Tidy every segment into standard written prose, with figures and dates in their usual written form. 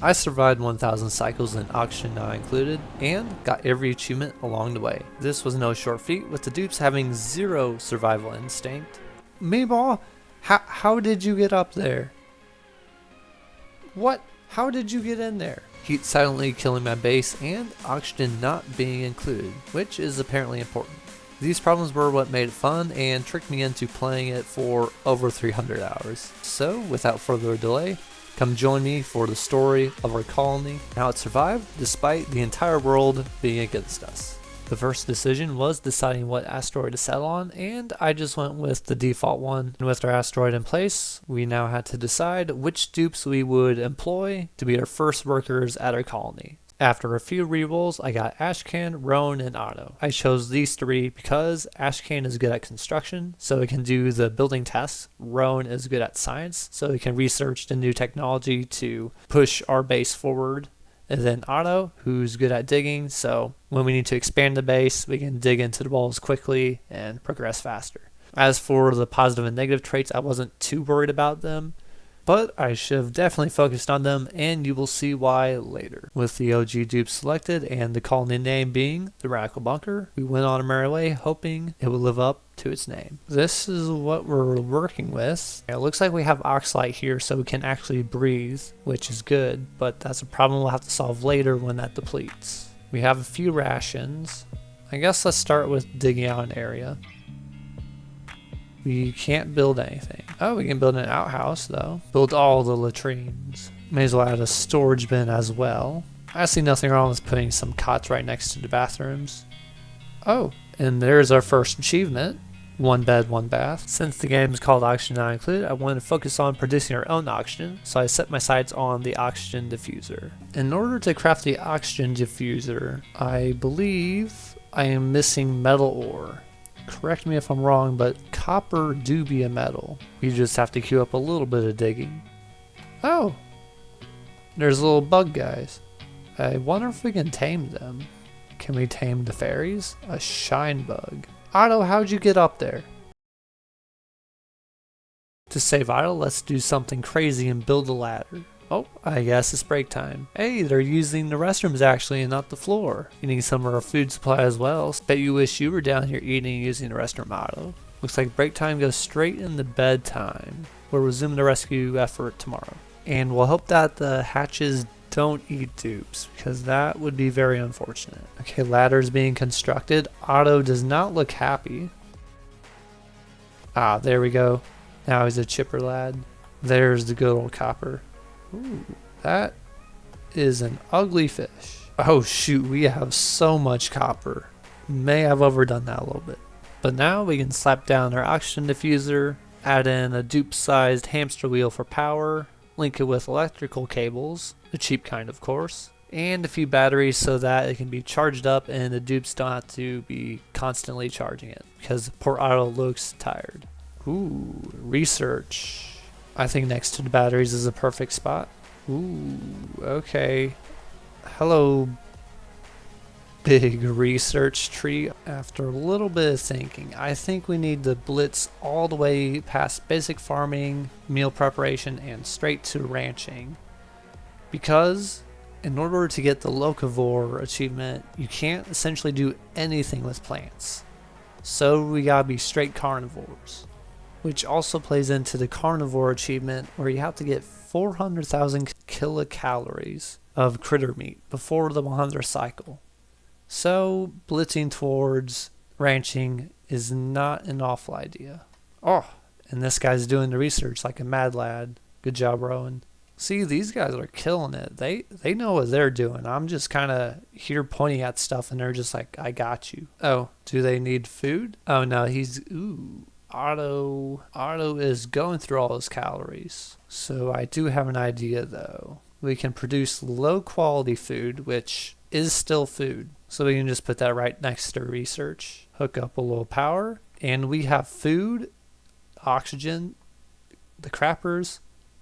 I survived 1000 cycles in oxygen not included, and got every achievement along the way. This was no short feat, with the dupes having zero survival instinct. Meatball, how did you get up there? What? How did you get in there? Heat silently killing my base and oxygen not being included, which is apparently important. These problems were what made it fun and tricked me into playing it for over 300 hours. So, without further delay, come join me for the story of our colony and how it survived despite the entire world being against us. The first decision was deciding what asteroid to settle on, and I just went with the default one. And with our asteroid in place, we now had to decide which dupes we would employ to be our first workers at our colony. After a few rerolls, I got Ashcan, Roan, and Otto. I chose these three because Ashcan is good at construction, so it can do the building tasks. Roan is good at science, so it can research the new technology to push our base forward. And then Otto, who's good at digging, so when we need to expand the base, we can dig into the walls quickly and progress faster. As for the positive and negative traits, I wasn't too worried about them, but I should have definitely focused on them, and you will see why later. With the OG dupe selected and the colony name being the Radical Bunker, we went on our merry way hoping it would live up to its name. This is what we're working with. It looks like we have oxalite here so we can actually breathe, which is good, but that's a problem we'll have to solve later when that depletes. We have a few rations. I guess let's start with digging out an area. We can't build anything. Oh, we can build an outhouse though. Build all the latrines. May as well add a storage bin as well. I see nothing wrong with putting some cots right next to the bathrooms. Oh, and there's our first achievement. 1 bed, 1 bath. Since the game is called Oxygen Not Included, I wanted to focus on producing our own oxygen, so I set my sights on the oxygen diffuser. In order to craft the oxygen diffuser, I believe I am missing metal ore. Correct me if I'm wrong, but copper do be a metal. You just have to queue up a little bit of digging. Oh! There's little bug guys. I wonder if we can tame them. Can we tame the fairies? A shine bug. Otto, how'd you get up there? To save Otto, let's do something crazy and build a ladder. Oh, I guess it's break time. Hey, they're using the restrooms actually and not the floor. Eating some of our food supply as well. Bet you wish you were down here eating and using the restroom, Otto. Looks like break time goes straight into bedtime. We'll resume the rescue effort tomorrow. And we'll hope that the hatches don't eat dupes, because that would be very unfortunate. Okay, ladder's being constructed. Otto does not look happy. Ah, there we go. Now he's a chipper lad. There's the good old copper. Ooh, that is an ugly fish. Oh shoot, we have so much copper. May have overdone that a little bit. But now we can slap down our oxygen diffuser, add in a dupe-sized hamster wheel for power, link it with electrical cables, the cheap kind of course, and a few batteries so that it can be charged up and the dupes don't have to be constantly charging it, because poor Otto looks tired. Ooh, research. I think next to the batteries is a perfect spot. Ooh, okay. Hello, big research tree. After a little bit of thinking, I think we need to blitz all the way past basic farming, meal preparation, and straight to ranching. Because in order to get the locavore achievement, you can't essentially do anything with plants. So we gotta be straight carnivores. Which also plays into the carnivore achievement where you have to get 400,000 kilocalories of critter meat before the 100th cycle. So blitzing towards ranching is not an awful idea. Oh, and this guy's doing the research like a mad lad. Good job, Rowan. See, these guys are killing it. They know what they're doing. I'm just kind of here pointing at stuff and they're just like, I got you. Oh, do they need food? Oh no, ooh. Otto is going through all his calories. So I do have an idea though. We can produce low quality food, which is still food. So we can just put that right next to research. Hook up a little power. And we have food, oxygen, the crappers,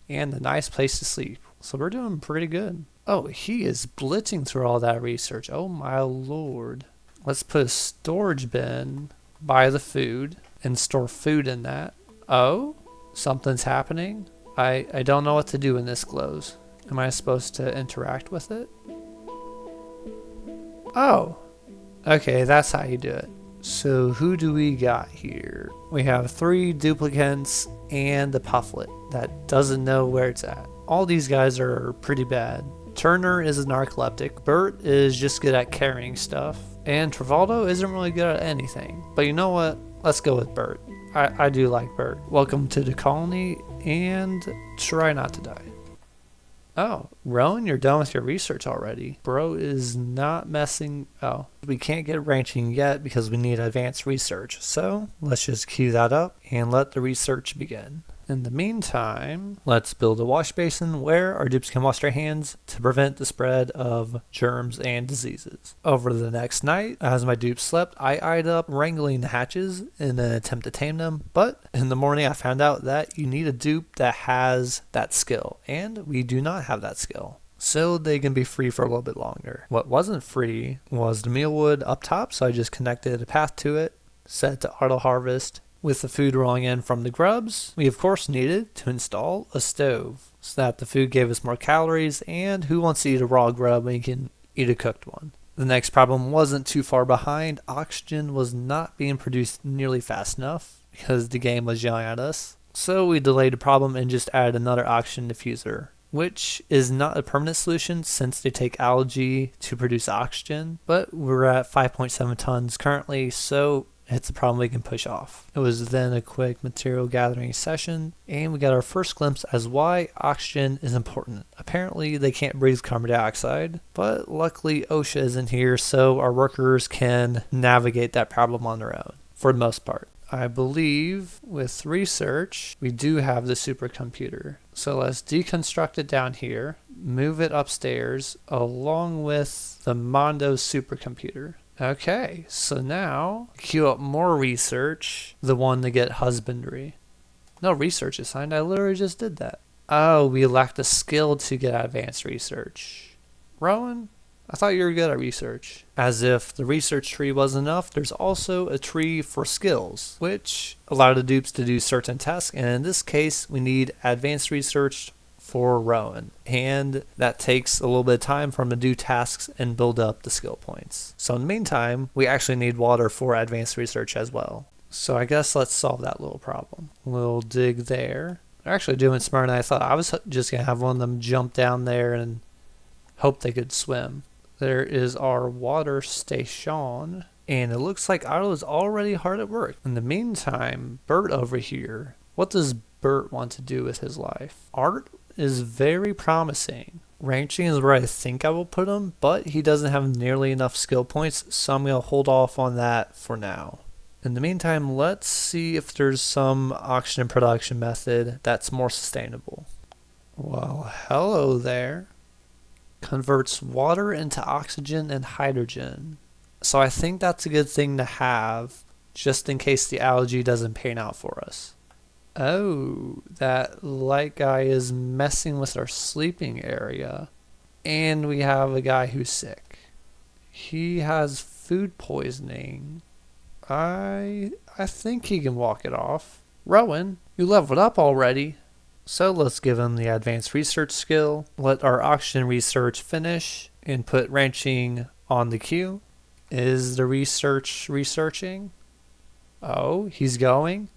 and a nice place to sleep. So we're doing pretty good. Oh, he is blitzing through all that research. Oh my lord. Let's put a storage bin by the food and store food in that. Oh, something's happening. I don't know what to do when this glows. Am I supposed to interact with it? Oh, okay, that's how you do it. So who do we got here? We have 3 duplicates and a pufflet that doesn't know where it's at. All these guys are pretty bad. Turner is a narcoleptic, Bert is just good at carrying stuff, and Travoldo isn't really good at anything. But you know what? Let's go with Bert. I do like Bert. Welcome to the colony, and try not to die. Oh, Rowan, you're done with your research already. Bro is not messing. Oh, we can't get ranching yet because we need advanced research. So let's just queue that up and let the research begin. In the meantime, let's build a wash basin where our dupes can wash their hands to prevent the spread of germs and diseases. Over the next night, as my dupes slept, I eyed up wrangling the hatches in an attempt to tame them, but in the morning I found out that you need a dupe that has that skill, and we do not have that skill. So they can be free for a little bit longer. What wasn't free was the mealwood up top, so I just connected a path to it, set it to auto harvest. With the food rolling in from the grubs, we of course needed to install a stove so that the food gave us more calories, and who wants to eat a raw grub when you can eat a cooked one? The next problem wasn't too far behind. Oxygen was not being produced nearly fast enough because the game was yelling at us. So we delayed the problem and just added another oxygen diffuser, which is not a permanent solution since they take algae to produce oxygen, but we're at 5.7 tons currently, so it's a problem we can push off. It was then a quick material gathering session, and we got our first glimpse as why oxygen is important. Apparently they can't breathe carbon dioxide, but luckily OSHA isn't here, so our workers can navigate that problem on their own, for the most part. I believe with research, we do have the supercomputer. So let's deconstruct it down here, move it upstairs, along with the Mondo supercomputer. Okay, so now queue up more research, the one to get husbandry. No research assigned, I literally just did that. Oh, we lack the skill to get advanced research. Rowan, I thought you were good at research. As if the research tree wasn't enough, there's also a tree for skills, which allow the dupes to do certain tasks, and in this case, we need advanced research for Rowan, and that takes a little bit of time for him to do tasks and build up the skill points. So in the meantime, we actually need water for advanced research as well. So I guess let's solve that little problem. We'll dig there. They're actually doing smarter than I thought. I was just going to have one of them jump down there and hope they could swim. There is our water station, and it looks like Otto is already hard at work. In the meantime, Bert over here, what does Bert want to do with his life? Art is very promising. Ranching is where I think I will put him, but he doesn't have nearly enough skill points, so I'm going to hold off on that for now. In the meantime, let's see if there's some oxygen production method that's more sustainable. Well, hello there. Converts water into oxygen and hydrogen. So I think that's a good thing to have, just in case the algae doesn't pan out for us. Oh, that light guy is messing with our sleeping area. And we have a guy who's sick. He has food poisoning. I think he can walk it off. Rowan, you leveled up already. So let's give him the advanced research skill. Let our oxygen research finish and put ranching on the queue. Is the researching? Oh, he's going.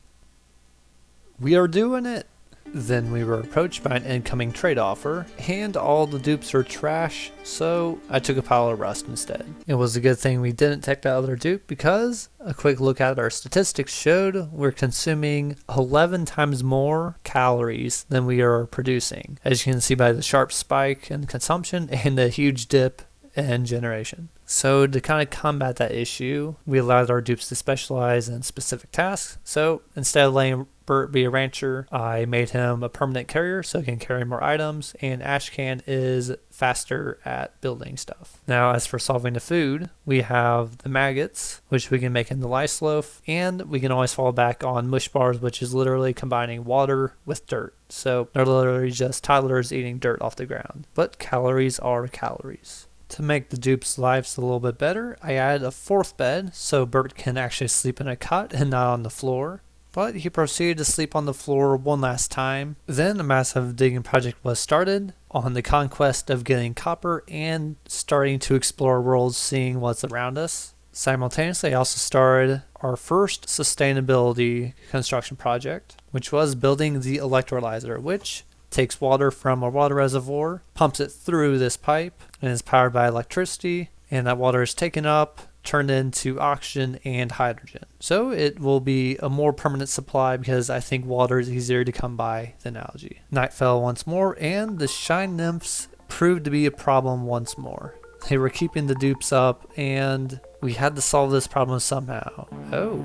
We are doing it! Then we were approached by an incoming trade offer, and all the dupes are trash, so I took a pile of rust instead. It was a good thing we didn't take that other dupe because a quick look at our statistics showed we're consuming 11 times more calories than we are producing, as you can see by the sharp spike in consumption and the huge dip in generation. So to kind of combat that issue, we allowed our dupes to specialize in specific tasks. So instead of letting Bert be a rancher, I made him a permanent carrier so he can carry more items, and Ashcan is faster at building stuff. Now as for solving the food, we have the maggots, which we can make into lice loaf, and we can always fall back on mush bars, which is literally combining water with dirt. So they're literally just toddlers eating dirt off the ground. But calories are calories. To make the dupes' lives a little bit better, I added a 4th bed so Bert can actually sleep in a cot and not on the floor. but he proceeded to sleep on the floor one last time. Then a massive digging project was started on the conquest of getting copper and starting to explore worlds, seeing what's around us. Simultaneously, I also started our first sustainability construction project, which was building the electrolyzer, which takes water from a water reservoir, pumps it through this pipe, and is powered by electricity, and that water is taken up, turned into oxygen and hydrogen. So it will be a more permanent supply because I think water is easier to come by than algae. Night fell once more, and the shine nymphs proved to be a problem once more. They were keeping the dupes up, and we had to solve this problem somehow. Oh,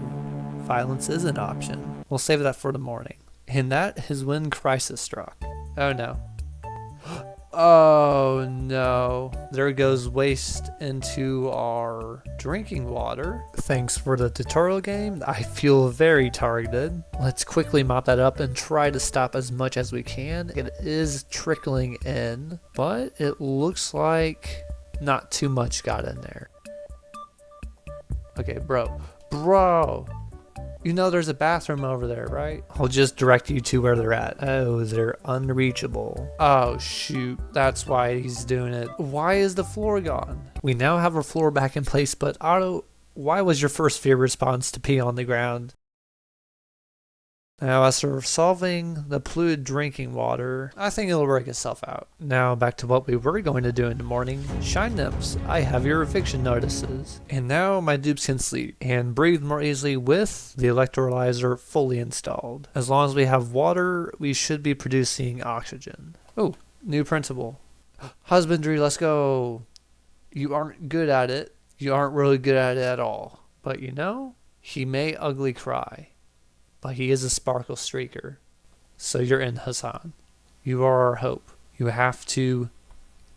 violence is an option. We'll save that for the morning. And that is when crisis struck. Oh no. Oh no. There goes waste into our drinking water. Thanks for the tutorial game. I feel very targeted. Let's quickly mop that up and try to stop as much as we can. It is trickling in, but it looks like not too much got in there. Okay, bro. You know there's a bathroom over there, right? I'll just direct you to where they're at. Oh, they're unreachable. Oh, shoot. That's why he's doing it. Why is the floor gone? We now have our floor back in place, but Otto, why was your first fear response to pee on the ground? Now, as for solving the polluted drinking water, I think it'll work itself out. Now, back to what we were going to do in the morning. Shine nymphs, I have your eviction notices. And now my dupes can sleep and breathe more easily with the electrolyzer fully installed. As long as we have water, we should be producing oxygen. Oh, new principle. Husbandry, let's go. You aren't good at it. You aren't really good at it at all. But you know, he may ugly cry. But he is a sparkle streaker. So you're in, Hassan. You are our hope. You have to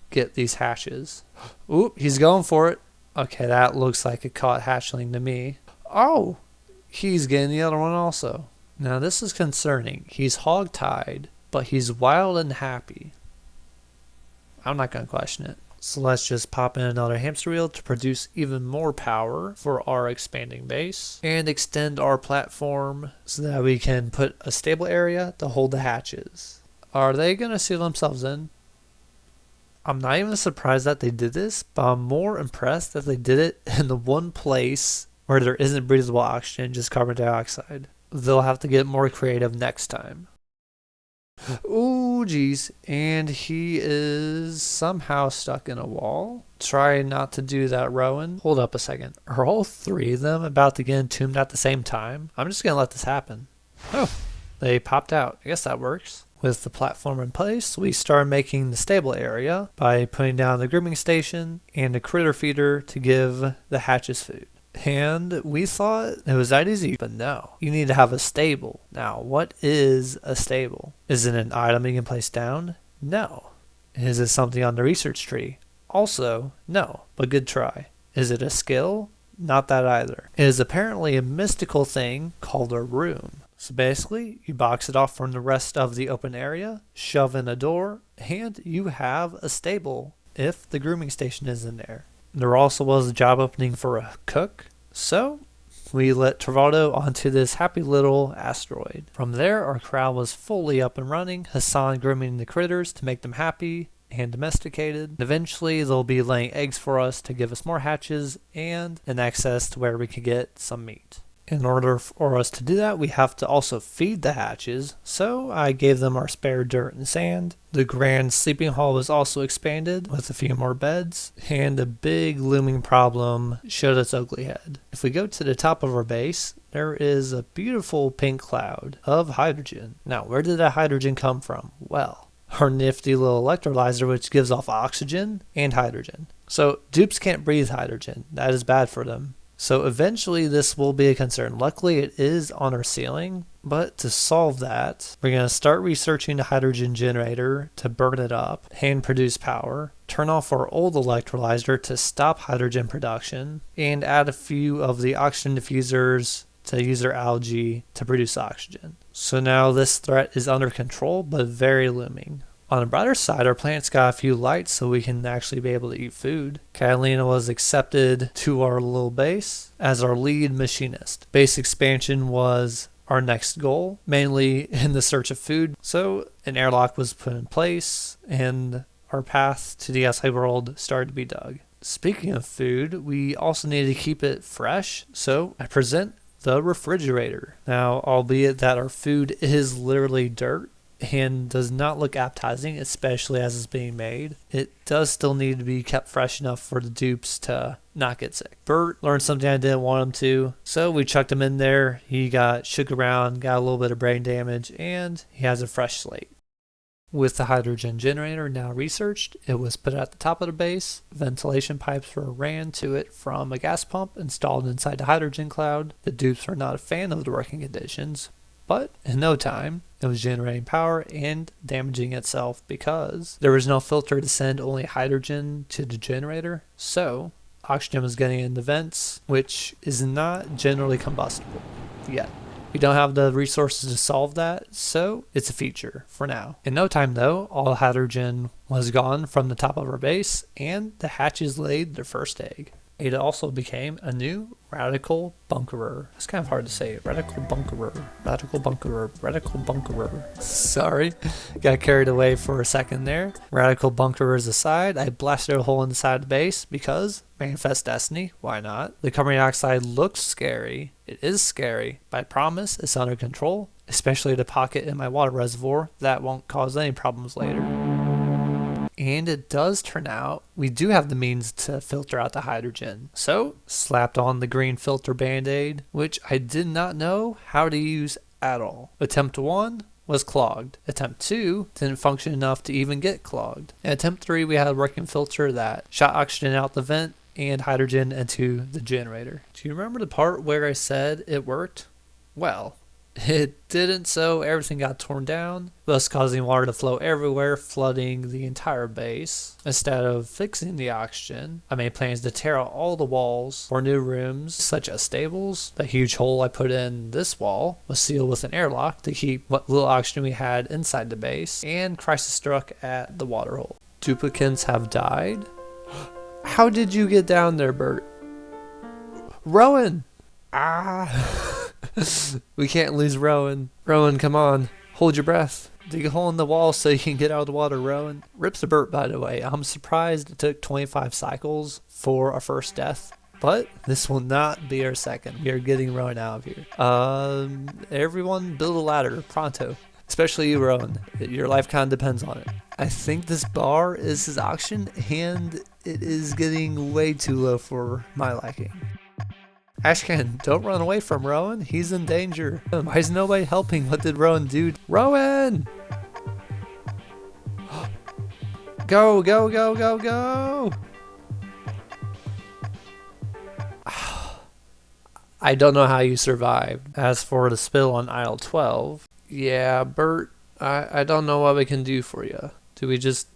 get these hatches. Oop, he's going for it. Okay, that looks like a caught hatchling to me. Oh, he's getting the other one also. Now this is concerning. He's hog-tied, but he's wild and happy. I'm not going to question it. So let's just pop in another hamster wheel to produce even more power for our expanding base and extend our platform so that we can put a stable area to hold the hatches. Are they going to seal themselves in? I'm not even surprised that they did this, but I'm more impressed that they did it in the one place where there isn't breathable oxygen, just carbon dioxide. They'll have to get more creative next time. Ooh, geez. And he is somehow stuck in a wall. Try not to do that, Rowan. Hold up a second. Are all three of them about to get entombed at the same time? I'm just going to let this happen. Oh, they popped out. I guess that works. With the platform in place, we started making the stable area by putting down the grooming station and a critter feeder to give the hatches food. And we thought it was that easy, but no. You need to have a stable. Now, what is a stable? Is it an item you can place down? No. Is it something on the research tree? Also, no, but good try. Is it a skill? Not that either. It is apparently a mystical thing called a room. So basically, you box it off from the rest of the open area, shove in a door, and you have a stable if the grooming station is in there. There also was a job opening for a cook, so we let Travado onto this happy little asteroid. From there, our corral was fully up and running, Hassan grooming the critters to make them happy and domesticated. Eventually, they'll be laying eggs for us to give us more hatches and an access to where we could get some meat. In order for us to do that, we have to also feed the hatches, so I gave them our spare dirt and sand. The grand sleeping hall was also expanded with a few more beds, and a big looming problem showed its ugly head. If we go to the top of our base, there is a beautiful pink cloud of hydrogen. Now, where did that hydrogen come from? Well, our nifty little electrolyzer, which gives off oxygen and hydrogen. So dupes can't breathe hydrogen. That is bad for them. So eventually this will be a concern. Luckily it is on our ceiling, but to solve that, we're going to start researching the hydrogen generator to burn it up and produce power, turn off our old electrolyzer to stop hydrogen production, and add a few of the oxygen diffusers to use their algae to produce oxygen. So now this threat is under control, but very looming. On the brighter side, our plants got a few lights so we can actually be able to eat food. Catalina was accepted to our little base as our lead machinist. Base expansion was our next goal, mainly in the search of food. So an airlock was put in place and our path to the outside world started to be dug. Speaking of food, we also needed to keep it fresh, so I present the refrigerator. Now, albeit that our food is literally dirt and does not look appetizing, especially as it's being made, it does still need to be kept fresh enough for the dupes to not get sick. Bert learned something I didn't want him to, so we chucked him in there. He got shook around, got a little bit of brain damage, and he has a fresh slate. With the hydrogen generator now researched, it was put at the top of the base. Ventilation pipes were ran to it from a gas pump installed inside the hydrogen cloud. The dupes were not a fan of the working conditions, but in no time, it was generating power and damaging itself because there was no filter to send only hydrogen to the generator. So oxygen was getting in the vents, which is not generally combustible yet. We don't have the resources to solve that, so it's a feature for now. In no time though, all hydrogen was gone from the top of our base and the hatches laid their first egg. It also became a new radical bunkerer. It's kind of hard to say. Radical bunkerer. Radical bunkerer. Radical bunkerer. Sorry. Got carried away for a second there. Radical bunkerers aside, I blasted a hole in the side of the base because manifest destiny. Why not? The carbon dioxide looks scary. It is scary, but I promise it's under control, especially the pocket in my water reservoir. That won't cause any problems later. And it does turn out we do have the means to filter out the hydrogen. So, slapped on the green filter band-aid, which I did not know how to use at all. Attempt 1 was clogged. Attempt 2 didn't function enough to even get clogged. And attempt 3 we had a working filter that shot oxygen out the vent and hydrogen into the generator. Do you remember the part where I said it worked? Well, it didn't, so everything got torn down, thus causing water to flow everywhere, flooding the entire base. Instead of fixing the oxygen, I made plans to tear out all the walls for new rooms, such as stables. The huge hole I put in this wall was sealed with an airlock to keep what little oxygen we had inside the base, and crisis struck at the water hole. Duplicants have died? How did you get down there, Bert? Rowan! Ah! We can't lose Rowan. Rowan, come on. Hold your breath. Dig a hole in the wall so you can get out of the water, Rowan. Rips to Bert, by the way. I'm surprised it took 25 cycles for our first death, but this will not be our second. We are getting Rowan out of here. Everyone build a ladder, pronto. Especially you, Rowan. Your life kind of depends on it. I think this bar is his oxygen, and it is getting way too low for my liking. Ashcan, don't run away from Rowan. He's in danger. Why is nobody helping? What did Rowan do? Rowan! Go, go, go, go, go! I don't know how you survived. As for the spill on aisle 12, yeah, Bert, I don't know what we can do for you. Can we just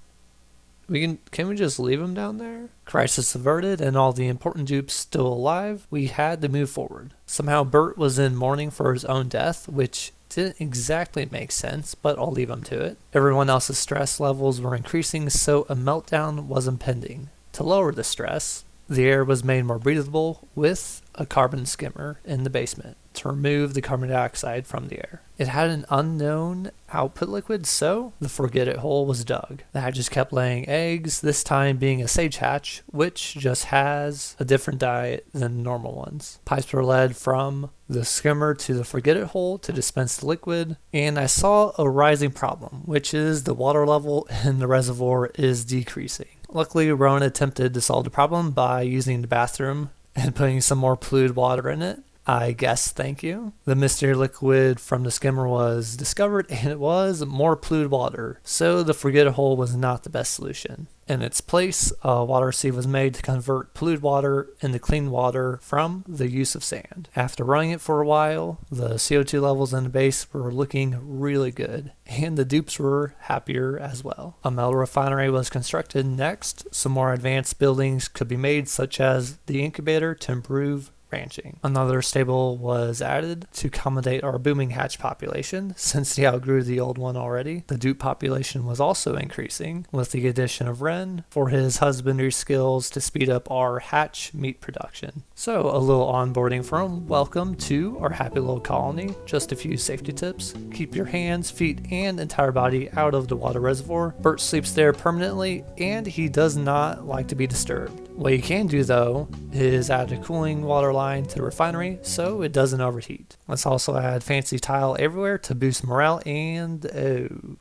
leave him down there? Crisis averted and all the important dupes still alive, we had to move forward. Somehow Bert was in mourning for his own death, which didn't exactly make sense, but I'll leave him to it. Everyone else's stress levels were increasing, so a meltdown was impending. To lower the stress, the air was made more breathable with a carbon skimmer in the basement to remove the carbon dioxide from the air. It had an unknown output liquid, so the forget it hole was dug. The hatches kept laying eggs, this time being a sage hatch, which just has a different diet than normal ones. Pipes were led from the skimmer to the forget it hole to dispense the liquid, and I saw a rising problem, which is the water level in the reservoir is decreasing. Luckily, Rowan attempted to solve the problem by using the bathroom and putting some more polluted water in it. I guess, thank you. The mystery liquid from the skimmer was discovered, and it was more polluted water, so the forget it hole was not the best solution. In its place, a water sieve was made to convert polluted water into clean water from the use of sand. After running it for a while, the CO2 levels in the base were looking really good, and the dupes were happier as well. A metal refinery was constructed next. Some more advanced buildings could be made, such as the incubator to improve ranching. Another stable was added to accommodate our booming hatch population, since he outgrew the old one already. The dupe population was also increasing, with the addition of Ren for his husbandry skills to speed up our hatch meat production. So, a little onboarding for him. Welcome to our happy little colony. Just a few safety tips. Keep your hands, feet, and entire body out of the water reservoir. Bert sleeps there permanently, and he does not like to be disturbed. What you can do though is add a cooling water line to the refinery so it doesn't overheat. Let's also add fancy tile everywhere to boost morale, and oh,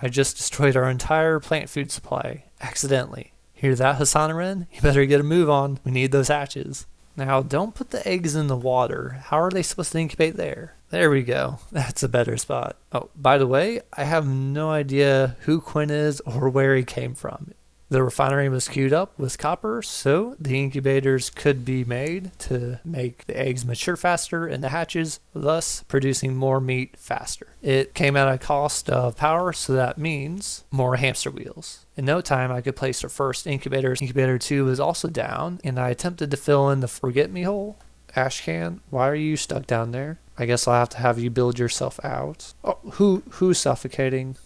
I just destroyed our entire plant food supply accidentally. Hear that, Hassan and Ren? You better get a move on. We need those hatches. Now, don't put the eggs in the water. How are they supposed to incubate there? There we go. That's a better spot. Oh, by the way, I have no idea who Quinn is or where he came from. The refinery was queued up with copper, so the incubators could be made to make the eggs mature faster in the hatches, thus producing more meat faster. It came at a cost of power, so that means more hamster wheels. In no time, I could place our first incubators. Incubator 2 was also down, and I attempted to fill in the forget-me hole. Ashcan, why are you stuck down there? I guess I'll have to have you build yourself out. Oh, who's suffocating?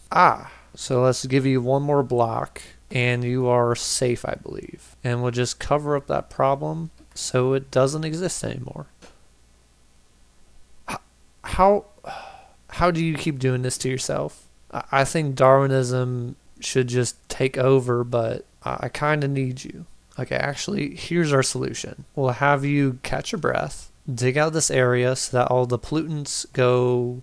So let's give you one more block. And you are safe, I believe. And we'll just cover up that problem so it doesn't exist anymore. How do you keep doing this to yourself? I think Darwinism should just take over, but I kind of need you. Okay, actually, here's our solution. We'll have you catch your breath, dig out this area so that all the pollutants go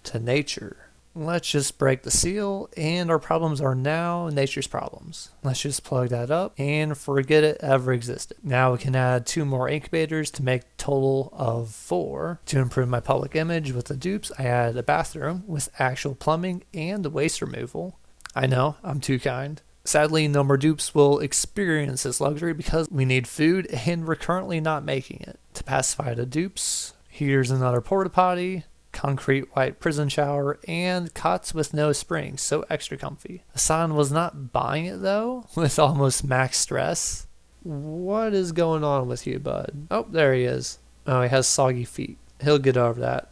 to nature. Let's just break the seal, and our problems are now nature's problems. Let's just plug that up and forget it ever existed. Now we can add 2 more incubators to make a total of 4. To improve my public image with the dupes, I added a bathroom with actual plumbing and waste removal. I know, I'm too kind. Sadly, no more dupes will experience this luxury because we need food and we're currently not making it. To pacify the dupes, here's another porta potty, concrete white prison shower, and cots with no springs, so extra comfy. Hassan was not buying it though, with almost max stress. What is going on with you, bud? Oh, there he is. Oh, he has soggy feet. He'll get over that.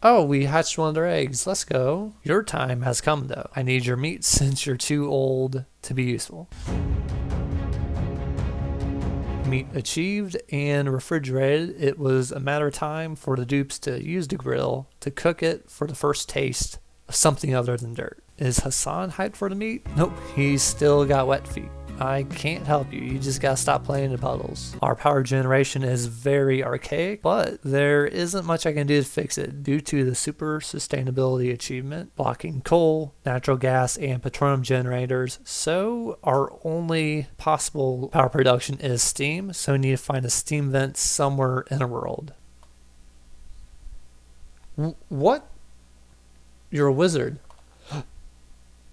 Oh, we hatched one of their eggs. Let's go. Your time has come though. I need your meat since you're too old to be useful. Meat achieved and refrigerated. It was a matter of time for the dupes to use the grill to cook it for the first taste of something other than dirt. Is Hassan hyped for the meat? Nope, he's still got wet feet. I can't help you. You just gotta stop playing in puddles. Our power generation is very archaic, but there isn't much I can do to fix it due to the super sustainability achievement, blocking coal, natural gas, and petroleum generators. So our only possible power production is steam, so we need to find a steam vent somewhere in the world. What? You're a wizard.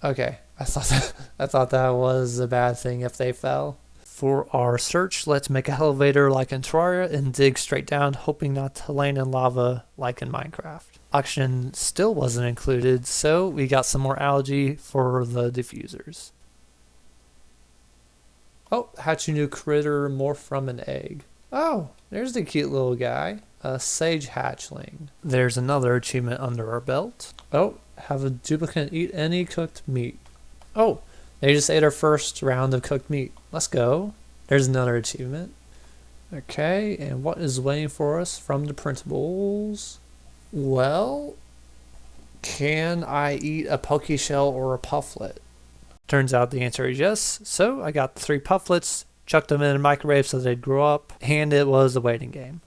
Okay. I thought that was a bad thing if they fell. For our search, let's make an elevator like in Terraria and dig straight down, hoping not to land in lava like in Minecraft. Oxygen still wasn't included, so we got some more algae for the diffusers. Oh, hatch a new critter more from an egg. Oh, there's the cute little guy. A sage hatchling. There's another achievement under our belt. Oh, have a duplicate eat any cooked meat. Oh, they just ate our first round of cooked meat. Let's go. There's another achievement. Okay, and what is waiting for us from the printables? Well, can I eat a poke shell or a pufflet? Turns out the answer is yes. So I got the 3 pufflets, chucked them in a microwave so they'd grow up, and it was a waiting game.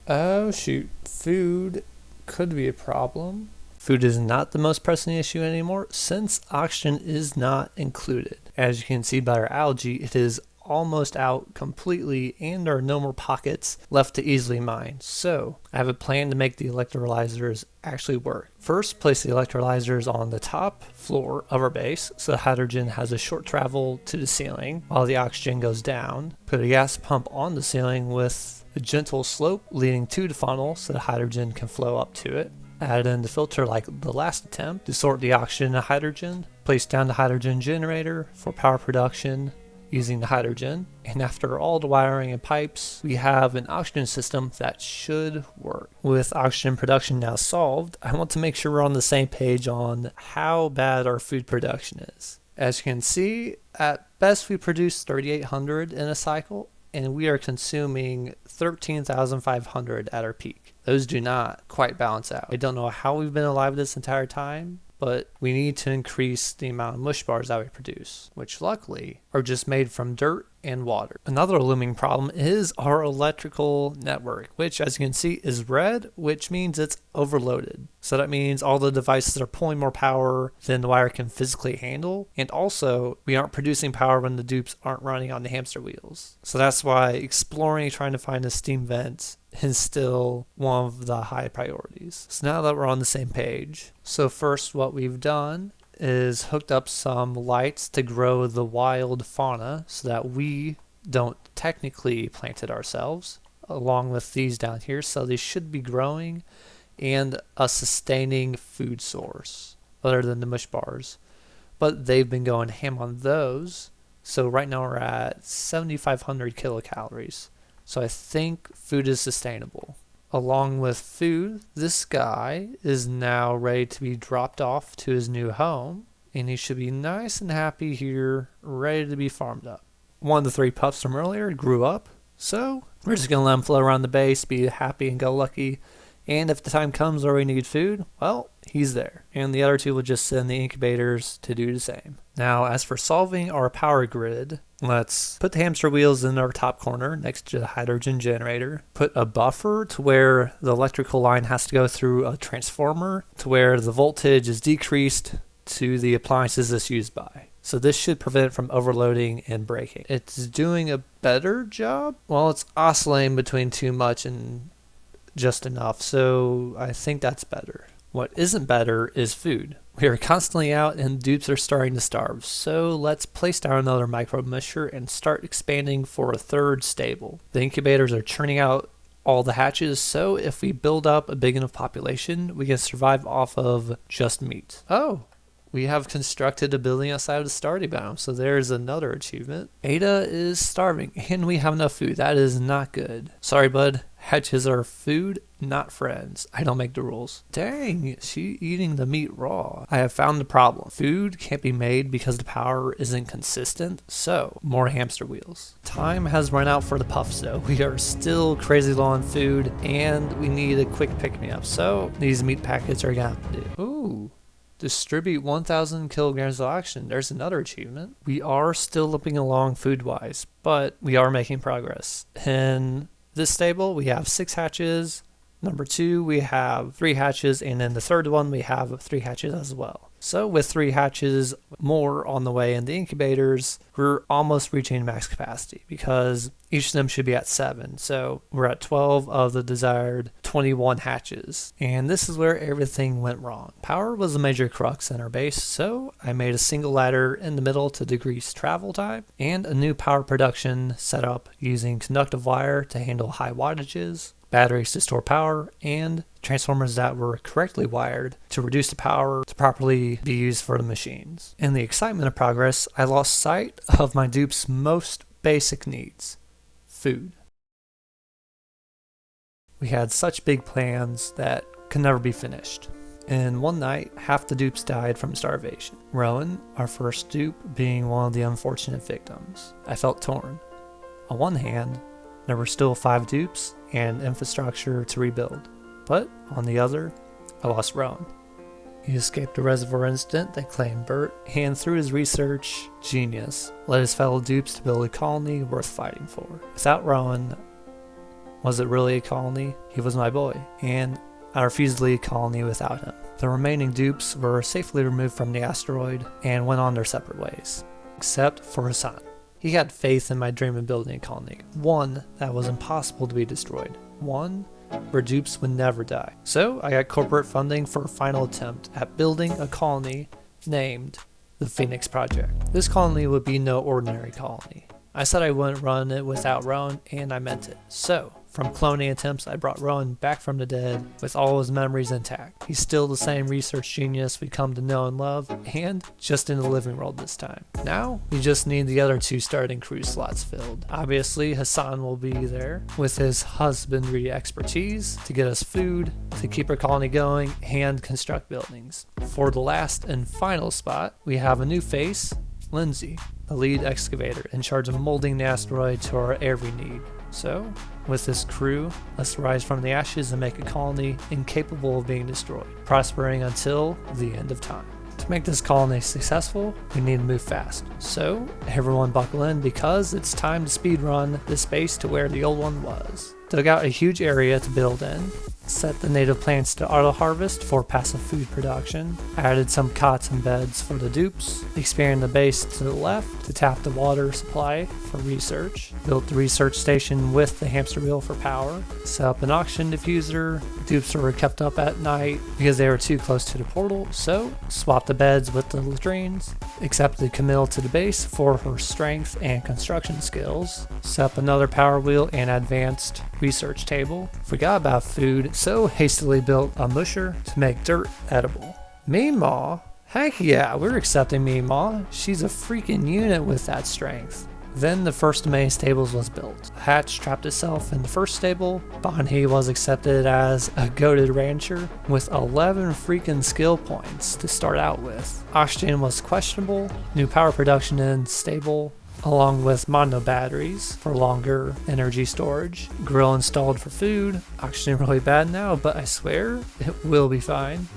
Oh shoot, food could be a problem. Food is not the most pressing issue anymore since oxygen is not included. As you can see by our algae, it is almost out completely and there are no more pockets left to easily mine. So I have a plan to make the electrolyzers actually work. First, place the electrolyzers on the top floor of our base so the hydrogen has a short travel to the ceiling while the oxygen goes down. Put a gas pump on the ceiling with a gentle slope leading to the funnel so the hydrogen can flow up to it. Add in the filter like the last attempt to sort the oxygen and hydrogen. Place down the hydrogen generator for power production. using the hydrogen, and after all the wiring and pipes, we have an oxygen system that should work. With oxygen production now solved, I want to make sure we're on the same page on how bad our food production is. As you can see, at best we produce 3,800 in a cycle, and we are consuming 13,500 at our peak. Those do not quite balance out. I don't know how we've been alive this entire time, but we need to increase the amount of mush bars that we produce, which luckily are just made from dirt and water. Another looming problem is our electrical network, which as you can see is red, which means it's overloaded. So that means all the devices are pulling more power than the wire can physically handle, and also we aren't producing power when the dupes aren't running on the hamster wheels. So that's why exploring, trying to find a steam vent is still one of the high priorities. So now that we're on the same page, so first what we've done is hooked up some lights to grow the wild fauna so that we don't technically plant it ourselves, along with these down here, so they should be growing and a sustaining food source other than the mush bars. But they've been going ham on those, so right now we're at 7,500 kilocalories. So I think food is sustainable. Along with food, this guy is now ready to be dropped off to his new home, and he should be nice and happy here, ready to be farmed up. One of the 3 pups from earlier grew up, so we're just going to let him float around the base, be happy and go lucky, and if the time comes where we need food, well, he's there. And the other 2 will just sit in the incubators to do the same. Now, as for solving our power grid, let's put the hamster wheels in our top corner next to the hydrogen generator. Put a buffer to where the electrical line has to go through a transformer to where the voltage is decreased to the appliances it's used by. So this should prevent it from overloading and breaking. It's doing a better job. Well, it's oscillating between too much and just enough, so I think that's better. What isn't better is food. We are constantly out and dupes are starting to starve, so let's place down another micro musher and start expanding for a 3rd stable. The incubators are churning out all the hatches, so if we build up a big enough population, we can survive off of just meat. Oh, we have constructed a building outside of the starting biome, so there's another achievement. Ada is starving, and we have enough food. That is not good. Sorry, bud. Hatches are food, not friends. I don't make the rules. Dang, she eating the meat raw. I have found the problem. Food can't be made because the power isn't consistent, so more hamster wheels. Time has run out for the puffs though. We are still crazy low on food, and we need a quick pick-me-up, so these meat packets are gonna have to do. Ooh. Distribute 1,000 kilograms of oxygen. There's another achievement. We are still limping along food-wise, but we are making progress. In this stable, we have 6 hatches. Number 2, we have 3 hatches, and in the 3rd one, we have 3 hatches as well. So with 3 hatches more on the way in the incubators, we're almost reaching max capacity because each of them should be at 7. So we're at 12 of the desired 21 hatches. And this is where everything went wrong. Power was a major crux in our base, so I made a single ladder in the middle to decrease travel time and a new power production setup using conductive wire to handle high wattages, batteries to store power, and transformers that were correctly wired to reduce the power to properly be used for the machines. In the excitement of progress, I lost sight of my dupe's most basic needs: food. We had such big plans that could never be finished. In one night, half the dupes died from starvation. Rowan, our first dupe, being one of the unfortunate victims. I felt torn. On one hand, there were still 5 dupes and infrastructure to rebuild. But on the other, I lost Rowan. He escaped a reservoir incident that claimed Bert, and through his research genius, led his fellow dupes to build a colony worth fighting for. Without Rowan, was it really a colony? He was my boy, and I refused to lead a colony without him. The remaining dupes were safely removed from the asteroid and went on their separate ways, except for Hassan. He had faith in my dream of building a colony, one that was impossible to be destroyed, one where dupes would never die. So I got corporate funding for a final attempt at building a colony named the Phoenix Project. This colony would be no ordinary colony. I said I wouldn't run it without Rowan, and I meant it. So, From cloning attempts, I brought Rowan back from the dead with all his memories intact. He's still the same research genius we come to know and love, and just in the living world this time. Now, we just need the other 2 starting crew slots filled. Obviously, Hassan will be there with his husbandry expertise to get us food, to keep our colony going, and construct buildings. For the last and final spot, we have a new face, Lindsay, the lead excavator in charge of molding the asteroid to our every need. So, with this crew, let's rise from the ashes and make a colony incapable of being destroyed, prospering until the end of time. To make this colony successful, we need to move fast. So, everyone buckle in because it's time to speedrun this base to where the old one was. Dug out a huge area to build in, set the native plants to auto-harvest for passive food production, added some cots and beds for the dupes, expanded the base to the left to tap the water supply for research, built the research station with the hamster wheel for power, set up an oxygen diffuser. Dupes were kept up at night because they were too close to the portal, so swapped the beds with the latrines, accepted Camille to the base for her strength and construction skills, set up another power wheel and advanced research table, forgot about food, so hastily built a musher to make dirt edible. Meemaw? Heck yeah, we're accepting Meemaw. She's a freaking unit with that strength. Then the first of many stables was built. Hatch trapped itself in the first stable. Bonhee was accepted as a goated rancher with 11 freaking skill points to start out with. Oxygen was questionable. New power production in stable, along with mono batteries for longer energy storage. Grill installed for food. Oxygen really bad now, but I swear it will be fine.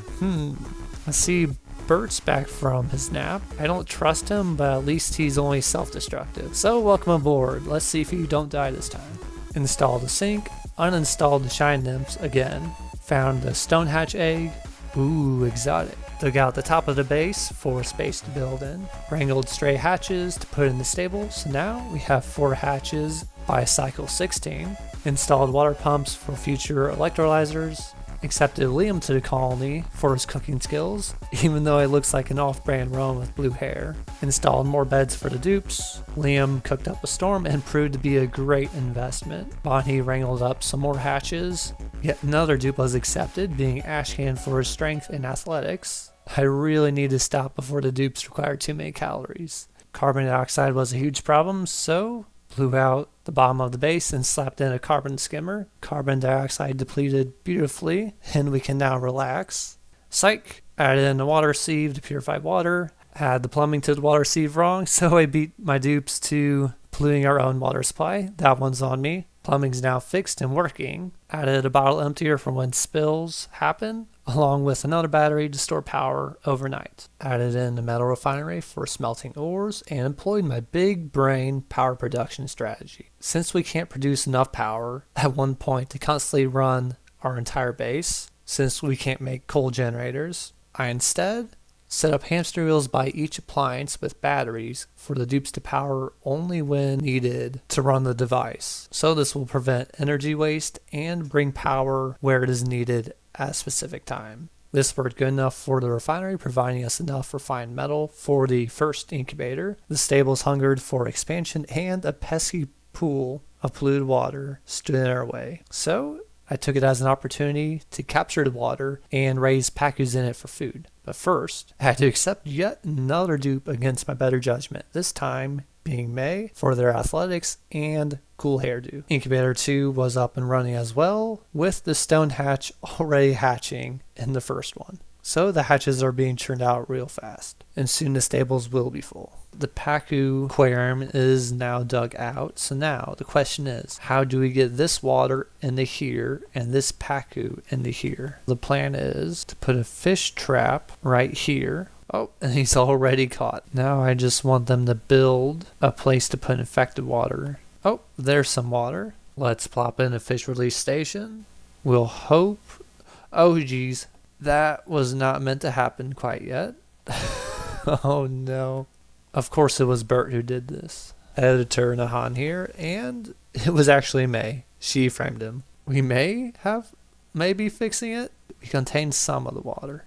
I see Bert's back from his nap. I don't trust him, but at least he's only self-destructive. So welcome aboard. Let's see if you don't die this time. Installed the sink. Uninstalled the shine nymphs again. Found the stone hatch egg. Ooh, exotic. Dug out the top of the base for space to build in. Wrangled stray hatches to put in the stable, so now we have 4 hatches by cycle 16. Installed water pumps for future electrolyzers. Accepted Liam to the colony for his cooking skills, even though he looks like an off-brand Rowan with blue hair. Installed more beds for the dupes. Liam cooked up a storm and proved to be a great investment. Bonhee wrangled up some more hatches. Yet another dupe was accepted, being Ashcan for his strength and athletics. I really need to stop before the dupes require too many calories. Carbon dioxide was a huge problem, so blew out the bottom of the base and slapped in a carbon skimmer. Carbon dioxide depleted beautifully, and we can now relax. Psych! Added in the water sieve to purify water. Had the plumbing to the water sieve wrong, so I beat my dupes to polluting our own water supply. That one's on me. Plumbing's now fixed and working. Added a bottle emptier for when spills happen, along with another battery to store power overnight. Added in a metal refinery for smelting ores and employed my big brain power production strategy. Since we can't produce enough power at one point to constantly run our entire base, since we can't make coal generators, I instead set up hamster wheels by each appliance with batteries for the dupes to power only when needed to run the device. So this will prevent energy waste and bring power where it is needed at a specific time. This worked good enough for the refinery, providing us enough refined metal for the first incubator. The stables hungered for expansion, and a pesky pool of polluted water stood in our way. So I took it as an opportunity to capture the water and raise pacus in it for food. But first, I had to accept yet another dupe against my better judgment, this time being May for their athletics and cool hairdo. Incubator 2 was up and running as well, with the stone hatch already hatching in the first one. So the hatches are being churned out real fast, and soon the stables will be full. The Pacu aquarium is now dug out, so now the question is, how do we get this water into here and this Pacu into here? The plan is to put a fish trap right here. Oh, and he's already caught. Now I just want them to build a place to put infected water. Oh, there's some water. Let's plop in a fish release station. We'll hope. Oh geez, that was not meant to happen quite yet. Oh no. Of course it was Bert who did this. Editor Nahan here, and it was actually May. She framed him. We may be fixing it. We contained some of the water.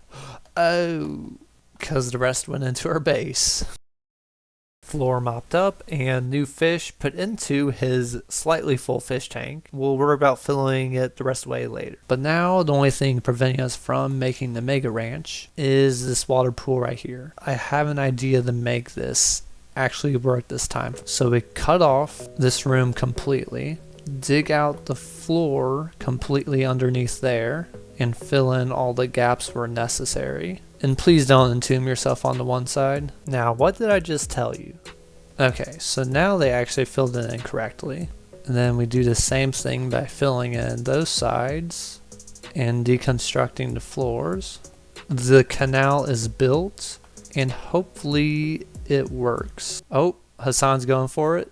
Oh, because the rest went into our base. floor mopped up, and new fish put into his slightly full fish tank. We'll worry about filling it the rest of the way later. But now the only thing preventing us from making the mega ranch is this water pool right here. I have an idea to make this actually work this time. So we cut off this room completely, dig out the floor completely underneath there, and fill in all the gaps where necessary. And please don't entomb yourself on the one side. Now, what did I just tell you? Okay, so now they actually filled it in correctly. And then we do the same thing by filling in those sides and deconstructing the floors. The canal is built, and hopefully it works. Oh, Hassan's going for it.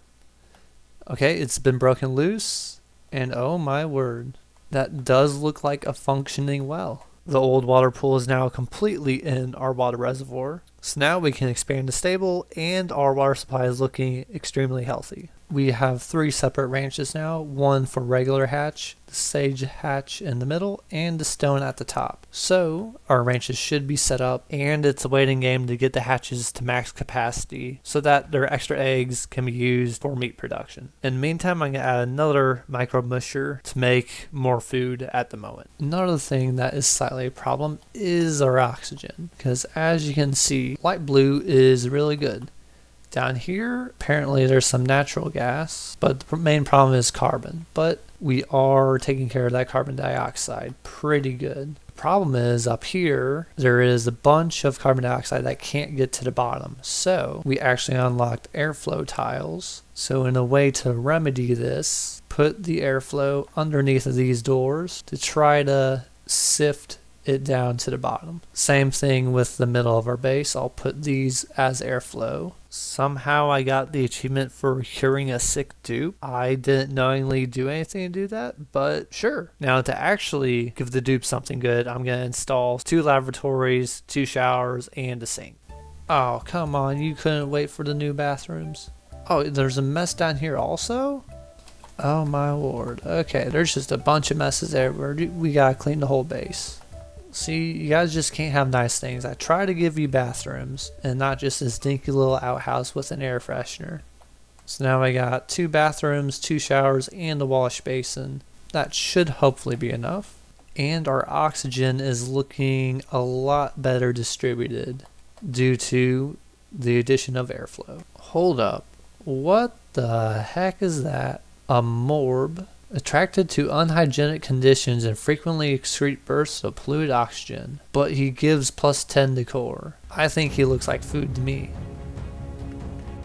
Okay, it's been broken loose, and oh my word, that does look like a functioning well. The old water pool is now completely in our water reservoir, so now we can expand the stable, and our water supply is looking extremely healthy. We have 3 separate ranches now, one for regular hatch, the sage hatch in the middle, and the stone at the top. So our ranches should be set up, and it's a waiting game to get the hatches to max capacity so that their extra eggs can be used for meat production. In the meantime, I'm going to add another micro musher to make more food at the moment. Another thing that is slightly a problem is our oxygen, because as you can see, light blue is really good. Down here, apparently there's some natural gas, but the main problem is carbon. But we are taking care of that carbon dioxide pretty good. The problem is up here, there is a bunch of carbon dioxide that can't get to the bottom. So we actually unlocked airflow tiles. So in a way to remedy this, put the airflow underneath of these doors to try to sift it down to the bottom. Same thing with the middle of our base. I'll put these as airflow. Somehow I got the achievement for curing a sick dupe. I didn't knowingly do anything to do that, but sure. Now to actually give the dupe something good, I'm going to install 2 lavatories, 2 showers, and a sink. Oh, come on. You couldn't wait for the new bathrooms? Oh, there's a mess down here also? Oh my lord. Okay, there's just a bunch of messes everywhere. We gotta clean the whole base. See, you guys just can't have nice things. I try to give you bathrooms and not just this dinky little outhouse with an air freshener. So now I got 2 bathrooms, 2 showers, and a wash basin. That should hopefully be enough. And our oxygen is looking a lot better distributed due to the addition of airflow. Hold up. What the heck is that? A morb? Attracted to unhygienic conditions and frequently excrete bursts of polluted oxygen, but he gives +10 decor. I think he looks like food to me.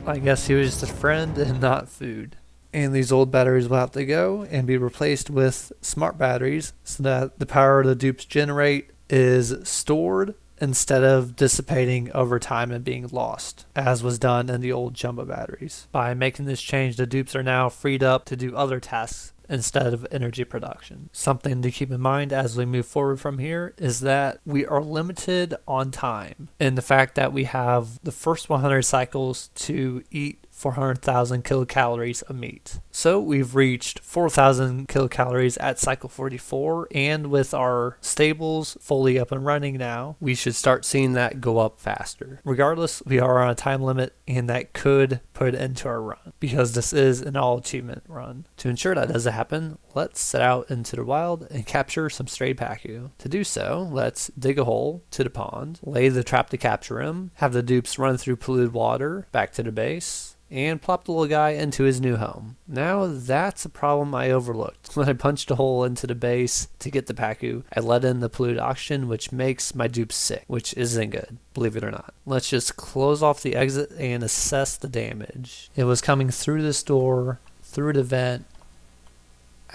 I guess he was just a friend and not food. And these old batteries will have to go and be replaced with smart batteries so that the power the dupes generate is stored instead of dissipating over time and being lost, as was done in the old jumbo batteries. By making this change, the dupes are now freed up to do other tasks instead of energy production. Something to keep in mind as we move forward from here is that we are limited on time, and the fact that we have the first 100 cycles to eat 400,000 kilocalories of meat. So we've reached 4,000 kilocalories at cycle 44, and with our stables fully up and running now, we should start seeing that go up faster. Regardless, we are on a time limit, and that could put it into our run, because this is an all achievement run. To ensure that doesn't happen, let's set out into the wild and capture some stray pacu. To do so, let's dig a hole to the pond, lay the trap to capture him, have the dupes run through polluted water back to the base, and plop the little guy into his new home. Now that's a problem I overlooked. When I punched a hole into the base to get the pacu, I let in the polluted oxygen, which makes my dupes sick, which isn't good, believe it or not. Let's just close off the exit and assess the damage. It was coming through this door, through the vent,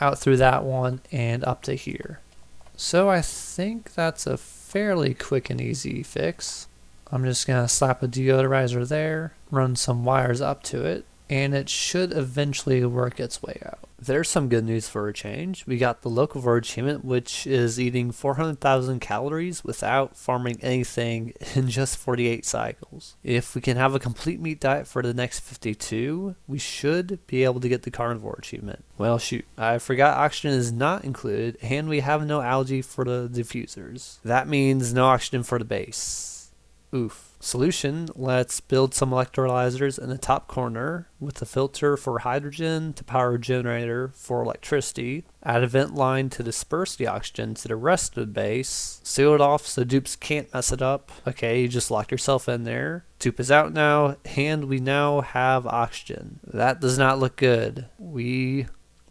out through that one, and up to here. So I think that's a fairly quick and easy fix. I'm just going to slap a deodorizer there, run some wires up to it, and it should eventually work its way out. There's some good news for a change. We got the locavore achievement, which is eating 400,000 calories without farming anything in just 48 cycles. If we can have a complete meat diet for the next 52, we should be able to get the carnivore achievement. Well, shoot, I forgot oxygen is not included, and we have no algae for the diffusers. That means no oxygen for the base. Oof. Solution, let's build some electrolyzers in the top corner with a filter for hydrogen to power a generator for electricity. Add a vent line to disperse the oxygen to the rest of the base. Seal it off so dupes can't mess it up. Okay, you just locked yourself in there. Dupe is out now, and we now have oxygen. That does not look good.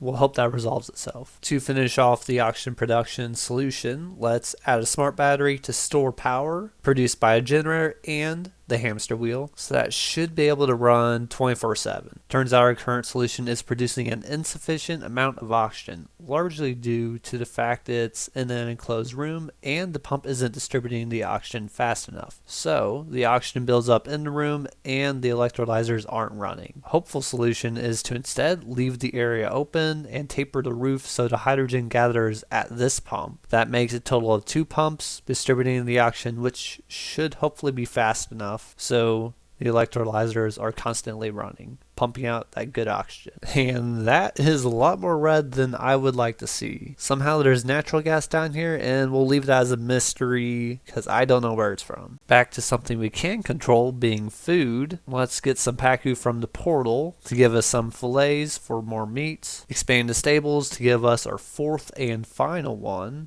We'll hope that resolves itself. To finish off the oxygen production solution, let's add a smart battery to store power produced by a generator and the hamster wheel, so that should be able to run 24/7. Turns out our current solution is producing an insufficient amount of oxygen, largely due to the fact it's in an enclosed room and the pump isn't distributing the oxygen fast enough. So the oxygen builds up in the room and the electrolyzers aren't running. Hopeful solution is to instead leave the area open and taper the roof so the hydrogen gathers at this pump. That makes a total of 2 pumps distributing the oxygen, which should hopefully be fast enough so the electrolyzers are constantly running, pumping out that good oxygen. And that is a lot more red than I would like to see. Somehow there's natural gas down here, and we'll leave it as a mystery because I don't know where it's from. Back to something we can control, being food. Let's get some pacu from the portal to give us some fillets for more meats. Expand the stables to give us our 4th and final one.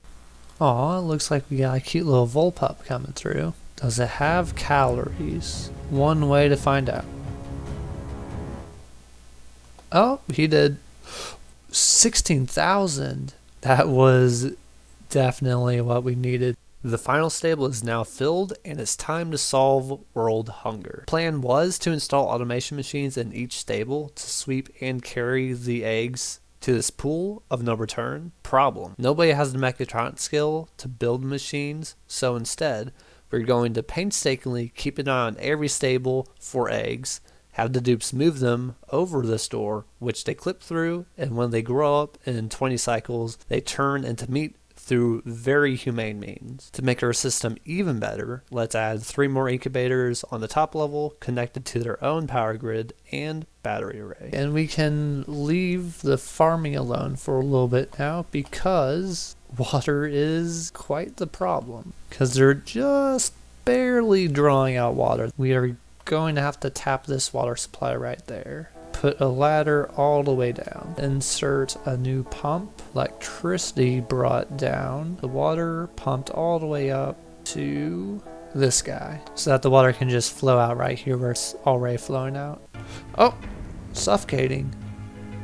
Aw, it looks like we got a cute little Volpup coming through. Does it have calories? One way to find out. Oh, he did. 16,000. That was definitely what we needed. The final stable is now filled and it's time to solve world hunger. Plan was to install automation machines in each stable to sweep and carry the eggs to this pool of no return. Problem: nobody has the mechatronic skill to build machines, so instead we're going to painstakingly keep an eye on every stable for eggs, have the dupes move them over this door, which they clip through, and when they grow up in 20 cycles, they turn into meat through very humane means. To make our system even better, let's add 3 more incubators on the top level connected to their own power grid and battery array. And we can leave the farming alone for a little bit now because water is quite the problem. Because they're just barely drawing out water. We are going to have to tap this water supply right there. Put a ladder all the way down. Insert a new pump. Electricity brought down. The water pumped all the way up to this guy, so that the water can just flow out right here where it's already flowing out. Oh, suffocating.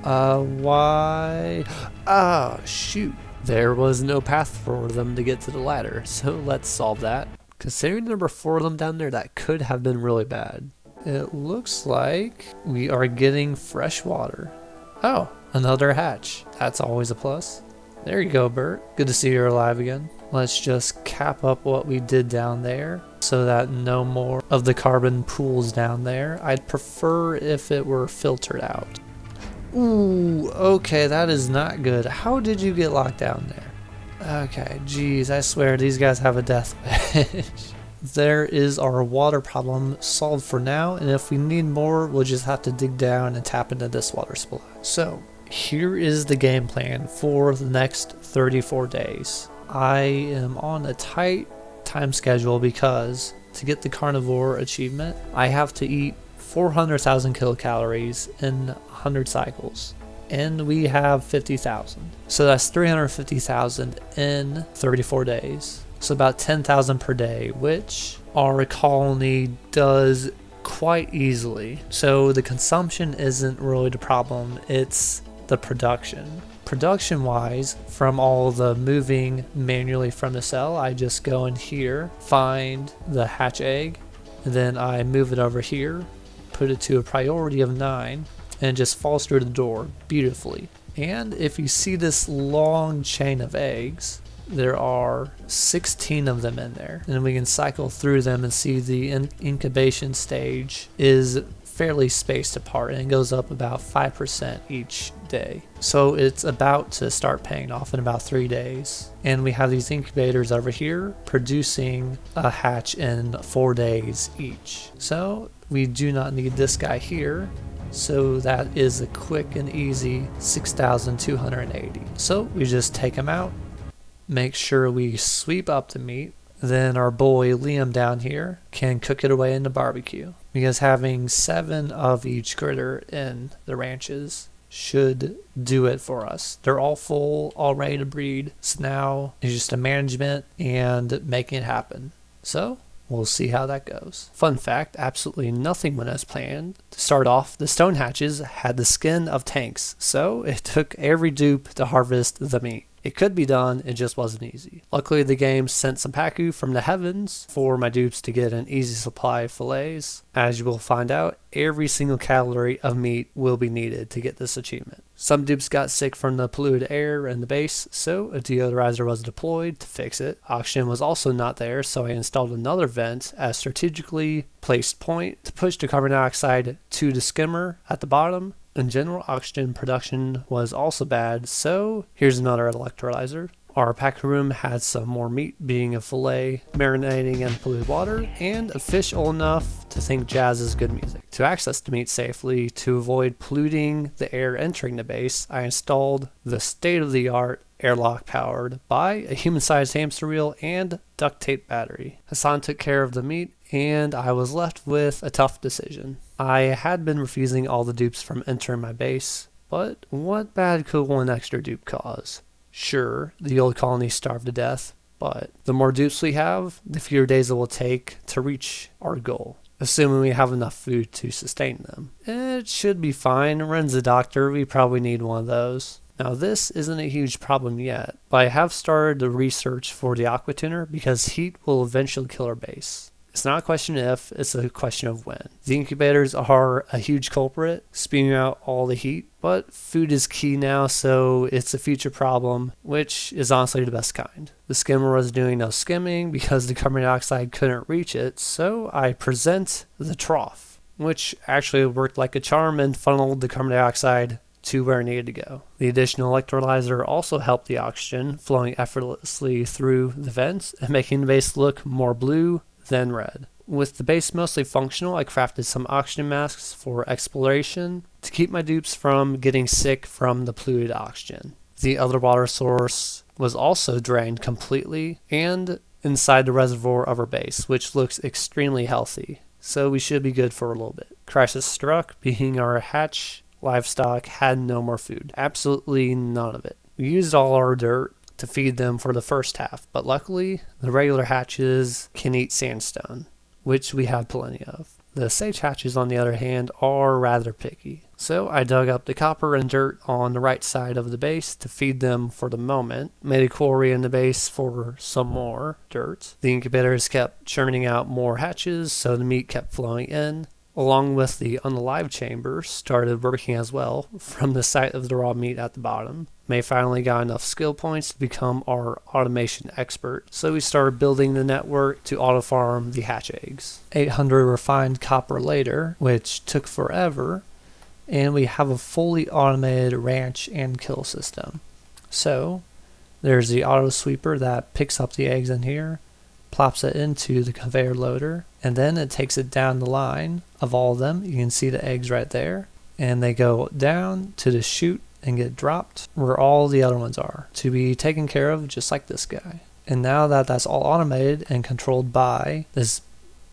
Why? Ah, shoot. There was no path for them to get to the ladder, so let's solve that. Considering the number 4 of them down there, that could have been really bad. It looks like we are getting fresh water. Oh, another hatch. That's always a plus. There you go, Bert. Good to see you're alive again. Let's just cap up what we did down there so that no more of the carbon pools down there. I'd prefer if it were filtered out. Ooh, okay, that is not good. How did you get locked down there? Okay, geez, I swear these guys have a death wish. There is our water problem solved for now, and if we need more, we'll just have to dig down and tap into this water supply. So, here is the game plan for the next 34 days. I am on a tight time schedule because to get the Carnivore achievement, I have to eat 400,000 kilocalories in 100 cycles. And we have 50,000. So that's 350,000 in 34 days. So about 10,000 per day, which our colony does quite easily. So the consumption isn't really the problem, it's the production. Production wise, from all the moving manually from the cell, I just go in here, find the hatch egg, and then I move it over here, put it to a priority of 9, and it just falls through the door beautifully. And if you see this long chain of eggs, there are 16 of them in there, and we can cycle through them and see the incubation stage is fairly spaced apart, and it goes up about 5% each day. So it's about to start paying off in about 3 days. And we have these incubators over here producing a hatch in 4 days each. So we do not need this guy here. So that is a quick and easy 6,280. So we just take them out. Make sure we sweep up the meat, Then our boy Liam down here can cook it away in the barbecue, because having 7 of each critter in the ranches should do it for us. They're all full, all ready to breed. So now it's just a management and making it happen. So we'll see how that goes. Fun fact, absolutely nothing went as planned. To start off, the stone hatches had the skin of tanks, so it took every dupe to harvest the meat. It could be done, it just wasn't easy. Luckily, the game sent some paku from the heavens for my dupes to get an easy supply of fillets. As you will find out, every single calorie of meat will be needed to get this achievement. Some dupes got sick from the polluted air in the base, so a deodorizer was deployed to fix it. Oxygen was also not there, so I installed another vent at a strategically placed point to push the carbon dioxide to the skimmer at the bottom. In general, oxygen production was also bad, so here's another electrolyzer. Our pack room had some more meat, being a fillet marinating in polluted water, and a fish old enough to think jazz is good music. To access the meat safely, to avoid polluting the air entering the base, I installed the state-of-the-art airlock powered by a human-sized hamster wheel and duct tape battery. Hassan took care of the meat, and I was left with a tough decision. I had been refusing all the dupes from entering my base, but what bad could one extra dupe cause? Sure, the old colony starved to death, but the more dupes we have, the fewer days it will take to reach our goal, assuming we have enough food to sustain them. It should be fine. Ren's a doctor, we probably need one of those. Now this isn't a huge problem yet, but I have started the research for the aqua tuner because heat will eventually kill our base. It's not a question if, it's a question of when. The incubators are a huge culprit, spewing out all the heat, but food is key now, so it's a future problem, which is honestly the best kind. The skimmer was doing no skimming because the carbon dioxide couldn't reach it, so I present the trough, which actually worked like a charm and funneled the carbon dioxide to where it needed to go. The additional electrolyzer also helped the oxygen flowing effortlessly through the vents and making the base look more blue than red. With the base mostly functional, I crafted some oxygen masks for exploration to keep my dupes from getting sick from the polluted oxygen. The other water source was also drained completely and inside the reservoir of our base, which looks extremely healthy, so we should be good for a little bit. Crisis struck, being our hatch livestock had no more food. Absolutely none of it. We used all our dirt to feed them for the first half, but luckily the regular hatches can eat sandstone, which we have plenty of. The sage hatches, on the other hand, are rather picky, so I dug up the copper and dirt on the right side of the base to feed them for the moment, made a quarry in the base for some more dirt. The incubators kept churning out more hatches, so the meat kept flowing in, along with the unalive chamber started working as well from the site of the raw meat at the bottom. May finally got enough skill points to become our automation expert, so we started building the network to auto farm the hatch eggs. 800 refined copper later, which took forever, and we have a fully automated ranch and kill system. So there's the auto sweeper that picks up the eggs in here, plops it into the conveyor loader, and then it takes it down the line of all of them. You can see the eggs right there, and they go down to the chute and get dropped where all the other ones are to be taken care of, just like this guy. And now that that's all automated and controlled by this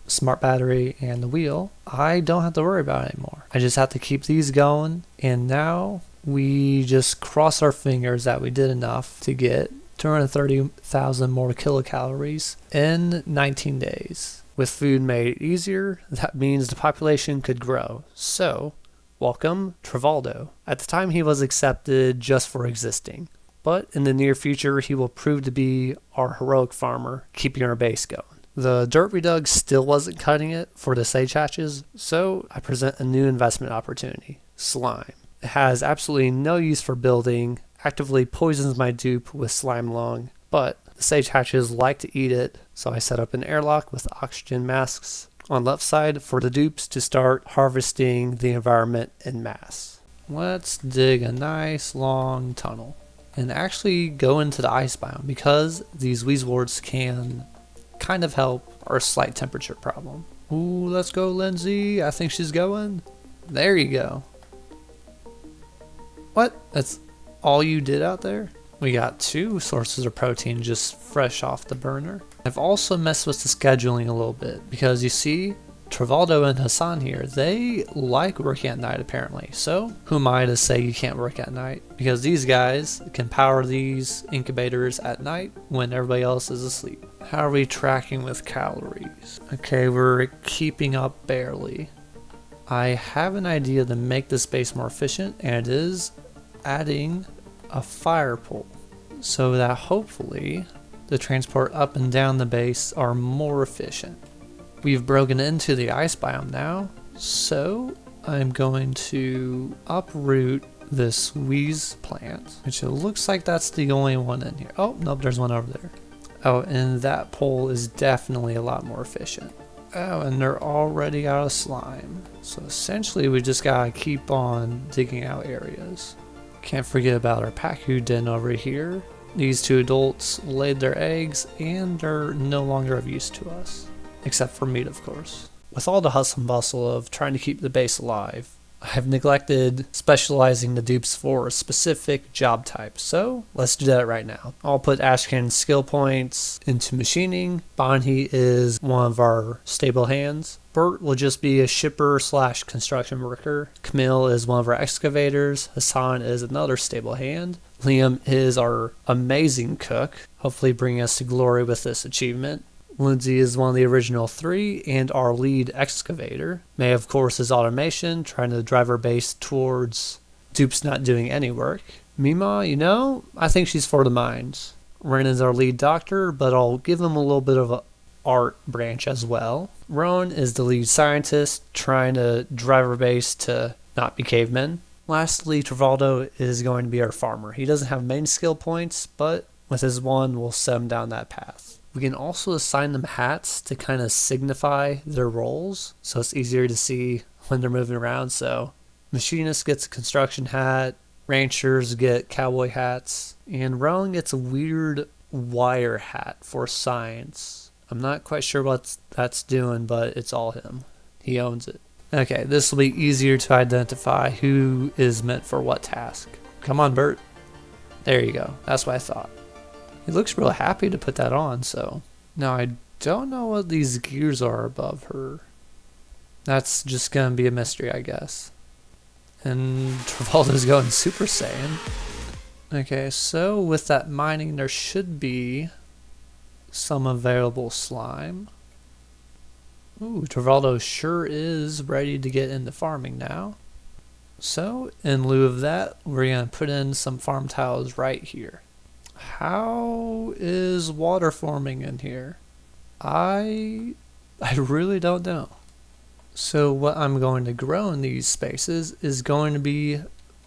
smart battery and the wheel, I don't have to worry about it anymore. I just have to keep these going, and now we just cross our fingers that we did enough to get 230,000 more kilocalories in 19 days. With food made easier, that means the population could grow. So, welcome Trivaldo. At the time, he was accepted just for existing, but in the near future, he will prove to be our heroic farmer, keeping our base going. The dirt we dug still wasn't cutting it for the sage hatches, so I present a new investment opportunity: slime. It has absolutely no use for building, actively poisons my dupe with slime lung, but the sage hatches like to eat it, so I set up an airlock with oxygen masks on left side for the dupes to start harvesting the environment en masse. Let's dig a nice long tunnel and actually go into the ice biome, because these weaswarts can kind of help our slight temperature problem. Ooh, let's go, Lindsay. I think she's going. There you go. What? That's all you did out there? We got 2 sources of protein just fresh off the burner. I've also messed with the scheduling a little bit because you see, Travaldo and Hassan here, they like working at night apparently. So who am I to say you can't work at night? Because these guys can power these incubators at night when everybody else is asleep. How are we tracking with calories? Okay, we're keeping up barely. I have an idea to make this base more efficient, and it is adding a fire pole so that hopefully the transport up and down the base are more efficient. We've broken into the ice biome now, so I'm going to uproot this wheeze plant, which it looks like that's the only one in here. Oh, nope, there's one over there. Oh, and that pole is definitely a lot more efficient. Oh, and they're already out of slime. So essentially we just gotta keep on digging out areas. Can't forget about our Pacu den over here. These 2 adults laid their eggs and they're no longer of use to us. Except for meat, of course. With all the hustle and bustle of trying to keep the base alive, I've neglected specializing the dupes for a specific job type, so let's do that right now. I'll put Ashkan's skill points into machining. Bonhi is one of our stable hands. Bert will just be a shipper / construction worker. Camille is one of our excavators. Hassan is another stable hand. Liam is our amazing cook, hopefully bringing us to glory with this achievement. Lindsay is one of the original 3 and our lead excavator. May, of course, is automation, trying to drive our base towards dupes not doing any work. Mima, you know, I think she's for the mines. Ren is our lead doctor, but I'll give him a little bit of an art branch as well. Rowan is the lead scientist, trying to drive our base to not be cavemen. Lastly, Travaldo is going to be our farmer. He doesn't have main skill points, but with his 1, we'll set him down that path. We can also assign them hats to kind of signify their roles, so it's easier to see when they're moving around. So machinist gets a construction hat, ranchers get cowboy hats, and Rowan gets a weird wire hat for science. I'm not quite sure what that's doing, but it's all him. He owns it. Okay, this will be easier to identify who is meant for what task. Come on, Bert. There you go. That's what I thought. He looks real happy to put that on, so. Now, I don't know what these gears are above her. That's just gonna be a mystery, I guess. And Travaldo's going Super Saiyan. Okay, so with that mining, there should be some available slime. Ooh, Travaldo sure is ready to get into farming now. So, in lieu of that, we're gonna put in some farm tiles right here. How is water forming in here? I really don't know. So what I'm going to grow in these spaces is going to be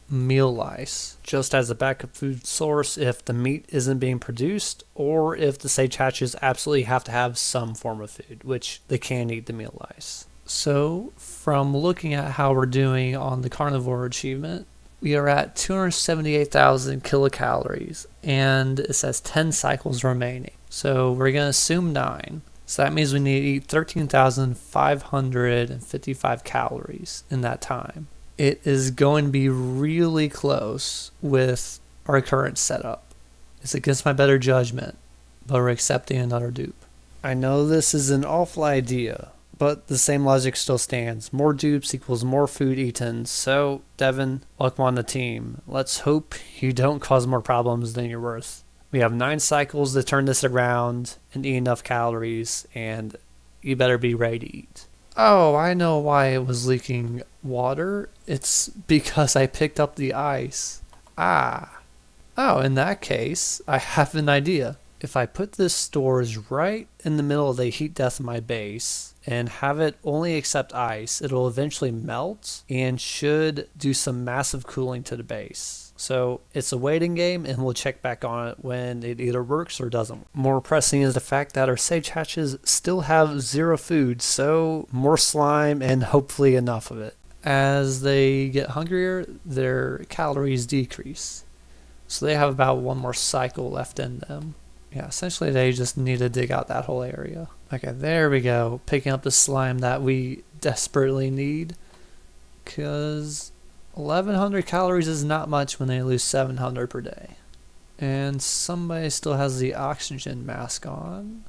meal lice, just as a backup food source if the meat isn't being produced or if the sage hatches absolutely have to have some form of food, which they can eat the meal lice. So from looking at how we're doing on the carnivore achievement, we are at 278,000 kilocalories, and it says 10 cycles remaining. So we're going to assume 9. So that means we need to eat 13,555 calories in that time. It is going to be really close with our current setup. It's against my better judgment, but we're accepting another dupe. I know this is an awful idea, but the same logic still stands. More dupes equals more food eaten. So, Devin, welcome on the team. Let's hope you don't cause more problems than you're worth. We have 9 cycles to turn this around and eat enough calories, and you better be ready to eat. Oh, I know why it was leaking water. It's because I picked up the ice. Ah. Oh, in that case, I have an idea. If I put this storage right in the middle of the heat death of my base and have it only accept ice, it'll eventually melt and should do some massive cooling to the base. So it's a waiting game, and we'll check back on it when it either works or doesn't. More pressing is the fact that our sage hatches still have 0 food, so more slime and hopefully enough of it. As they get hungrier, their calories decrease. So they have about 1 more cycle left in them. Yeah, essentially they just need to dig out that whole area. Okay, there we go. Picking up the slime that we desperately need. Because 1,100 calories is not much when they lose 700 per day. And somebody still has the oxygen mask on.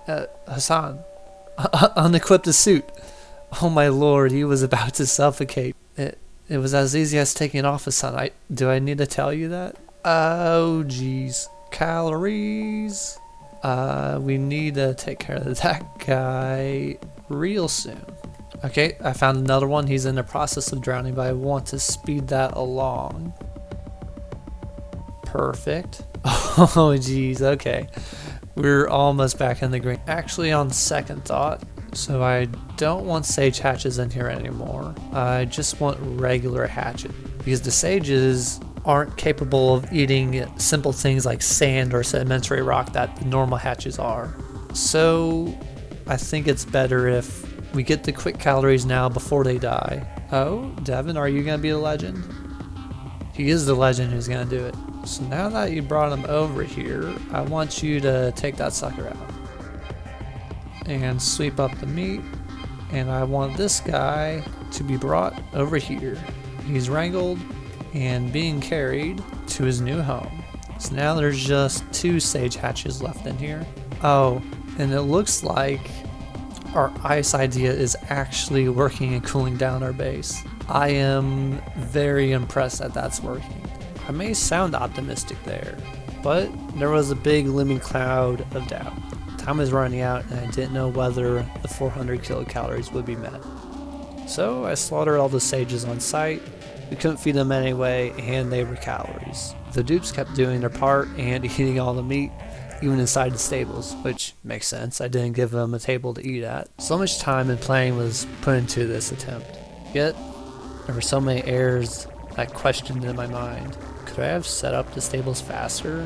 Hassan, unequip the suit. Oh my lord, he was about to suffocate. It was as easy as taking it off, Hassan. Do I need to tell you that? Oh jeez. Calories. We need to take care of that guy real soon. Okay, I found another one. He's in the process of drowning, but I want to speed that along. Perfect. Oh jeez, okay. We're almost back in the green. Actually, on second thought, so I don't want sage hatches in here anymore. I just want regular hatches, because the sages aren't capable of eating simple things like sand or sedimentary rock that the normal hatches are. So I think it's better if we get the quick calories now before they die. Oh, Devin, are you gonna be the legend? He is the legend who's gonna do it. So now that you brought him over here, I want you to take that sucker out and sweep up the meat, and I want this guy to be brought over here. He's wrangled and being carried to his new home. So now there's just 2 sage hatches left in here. Oh, and it looks like our ice idea is actually working and cooling down our base. I am very impressed that that's working. I may sound optimistic there, but there was a big looming cloud of doubt. Time was running out and I didn't know whether the 400 kilocalories would be met. So I slaughtered all the sages on site. We couldn't feed them anyway, and they were calories. The dupes kept doing their part and eating all the meat, even inside the stables, which makes sense. I didn't give them a table to eat at. So much time and planning was put into this attempt. Yet, there were so many errors I questioned in my mind. Could I have set up the stables faster?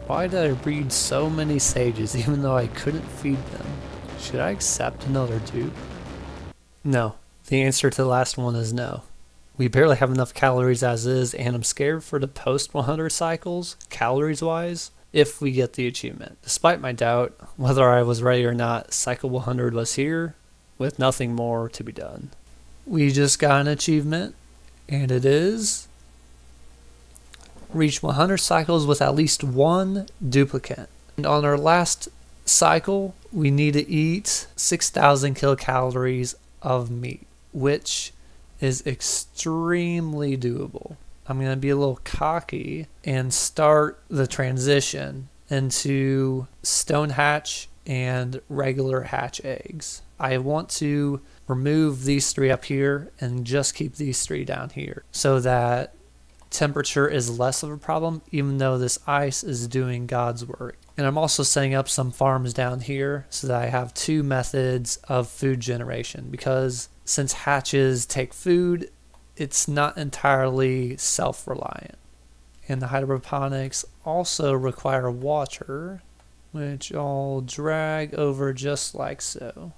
Why did I breed so many sages even though I couldn't feed them? Should I accept another dupe? No. The answer to the last one is no. We barely have enough calories as is, and I'm scared for the post 100 cycles, calories wise, if we get the achievement. Despite my doubt whether I was ready or not, cycle 100 was here with nothing more to be done. We just got an achievement, and it is reach 100 cycles with at least 1 duplicate. And on our last cycle, we need to eat 6,000 kilocalories of meat, which is extremely doable. I'm going to be a little cocky and start the transition into stone hatch and regular hatch eggs. I want to remove these 3 up here and just keep these 3 down here so that temperature is less of a problem, even though this ice is doing God's work. And I'm also setting up some farms down here so that I have 2 methods of food generation, because since hatches take food, it's not entirely self-reliant. And the hydroponics also require water, which I'll drag over just like so.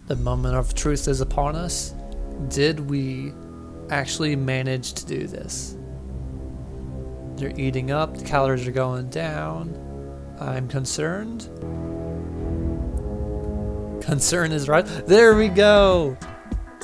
The moment of truth is upon us. Did we actually manage to do this? They're eating up, the calories are going down. I'm concerned. Concern is right. There we go.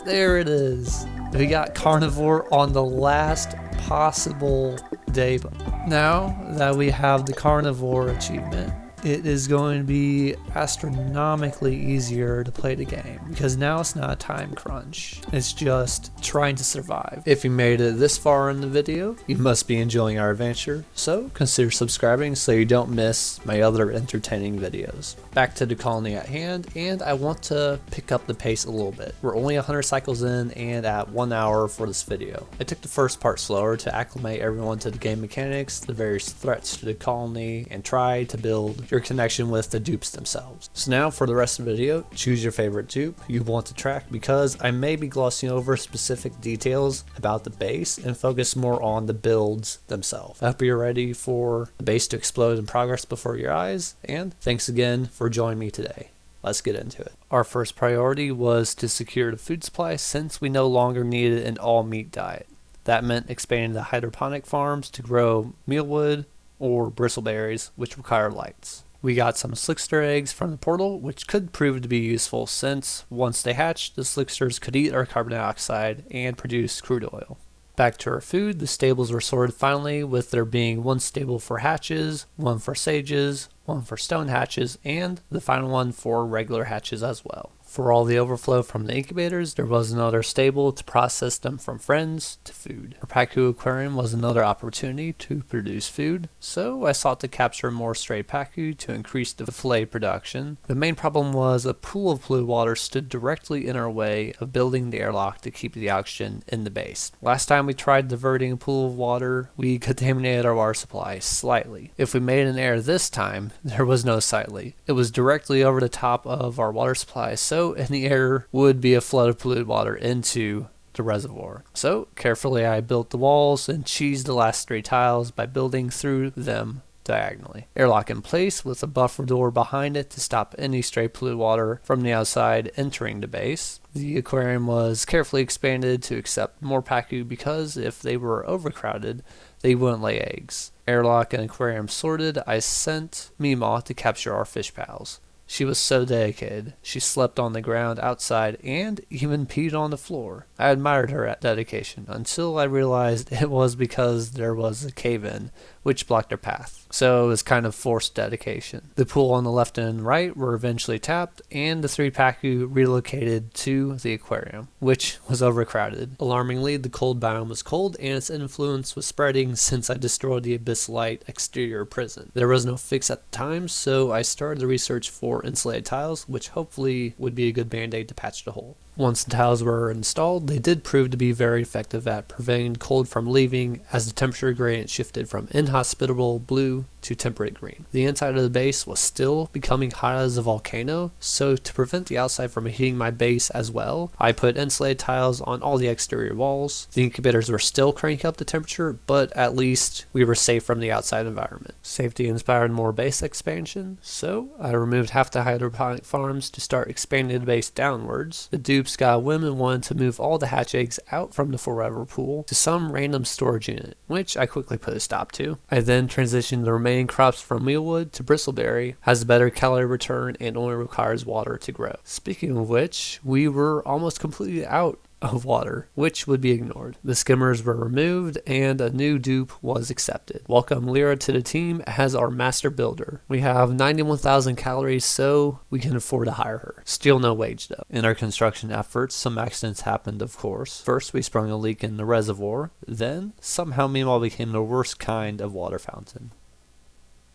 There it is. We got Carnivore on the last possible day. Now that we have the Carnivore achievement, it is going to be astronomically easier to play the game, because now it's not a time crunch. It's just trying to survive. If you made it this far in the video, you must be enjoying our adventure, so consider subscribing so you don't miss my other entertaining videos. Back to the colony at hand, and I want to pick up the pace a little bit. We're only 100 cycles in and at 1 hour for this video. I took the first part slower to acclimate everyone to the game mechanics, the various threats to the colony, and try to build your connection with the dupes themselves. So now for the rest of the video, choose your favorite dupe you want to track, because I may be glossing over specific details about the base and focus more on the builds themselves. I hope you're ready for the base to explode in progress before your eyes, and thanks again for joining me today. Let's get into it. Our first priority was to secure the food supply, since we no longer needed an all meat diet. That meant expanding the hydroponic farms to grow mealwood or bristleberries, which require lights. We got some slickster eggs from the portal, which could prove to be useful, since once they hatched, the slicksters could eat our carbon dioxide and produce crude oil. Back to our food, the stables were sorted finally, with there being one stable for hatches, one for sages, one for stone hatches, and the final one for regular hatches as well. For all the overflow from the incubators, there was another stable to process them from friends to food. Our Pacu aquarium was another opportunity to produce food, so I sought to capture more stray Pacu to increase the fillet production. The main problem was a pool of blue water stood directly in our way of building the airlock to keep the oxygen in the base. Last time we tried diverting a pool of water, we contaminated our water supply slightly. If we made an error this time, there was no slightly. It was directly over the top of our water supply, so any error would be a flood of polluted water into the reservoir. So carefully I built the walls and cheesed the last 3 tiles by building through them diagonally. Airlock in place with a buffer door behind it to stop any stray polluted water from the outside entering the base. The aquarium was carefully expanded to accept more Pacu because if they were overcrowded, they wouldn't lay eggs. Airlock and aquarium sorted, I sent Meemaw to capture our fish pals. She was so dedicated. She slept on the ground outside and even peed on the floor. I admired her dedication until I realized it was because there was a cave-in which blocked her path. So it was kind of forced dedication. The pool on the left and right were eventually tapped, and the 3 Pacu relocated to the aquarium, which was overcrowded. Alarmingly, the cold biome was cold, and its influence was spreading since I destroyed the Abyssite exterior prison. There was no fix at the time, so I started the research for insulated tiles, which hopefully would be a good band-aid to patch the hole. Once the tiles were installed, they did prove to be very effective at preventing cold from leaving as the temperature gradient shifted from inhospitable blue to temperate green. The inside of the base was still becoming hot as a volcano, so to prevent the outside from heating my base as well, I put insulated tiles on all the exterior walls. The incubators were still cranking up the temperature, but at least we were safe from the outside environment. Safety inspired more base expansion, so I removed half the hydroponic farms to start expanding the base downwards. The dupes got a whim and wanted to move all the hatch eggs out from the forever pool to some random storage unit, which I quickly put a stop to. I then transitioned the remaining crops from mealwood to bristleberry, has a better calorie return and only requires water to grow. Speaking of which, we were almost completely out of water, which would be ignored. The skimmers were removed and a new dupe was accepted. Welcome Lyra to the team as our master builder. We have 91,000 calories, so we can afford to hire her. Still no wage though. In our construction efforts, some accidents happened, of course. First, we sprung a leak in the reservoir. Then, somehow Meemaw became the worst kind of water fountain.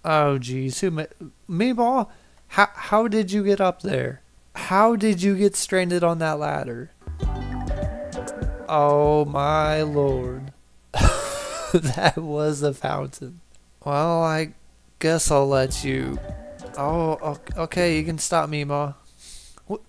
Oh geez, Meemaw? How did you get up there? How did you get stranded on that ladder? Oh my lord. That was a fountain. Well, I guess I'll let you... Oh, okay, you can stop me, Ma. What?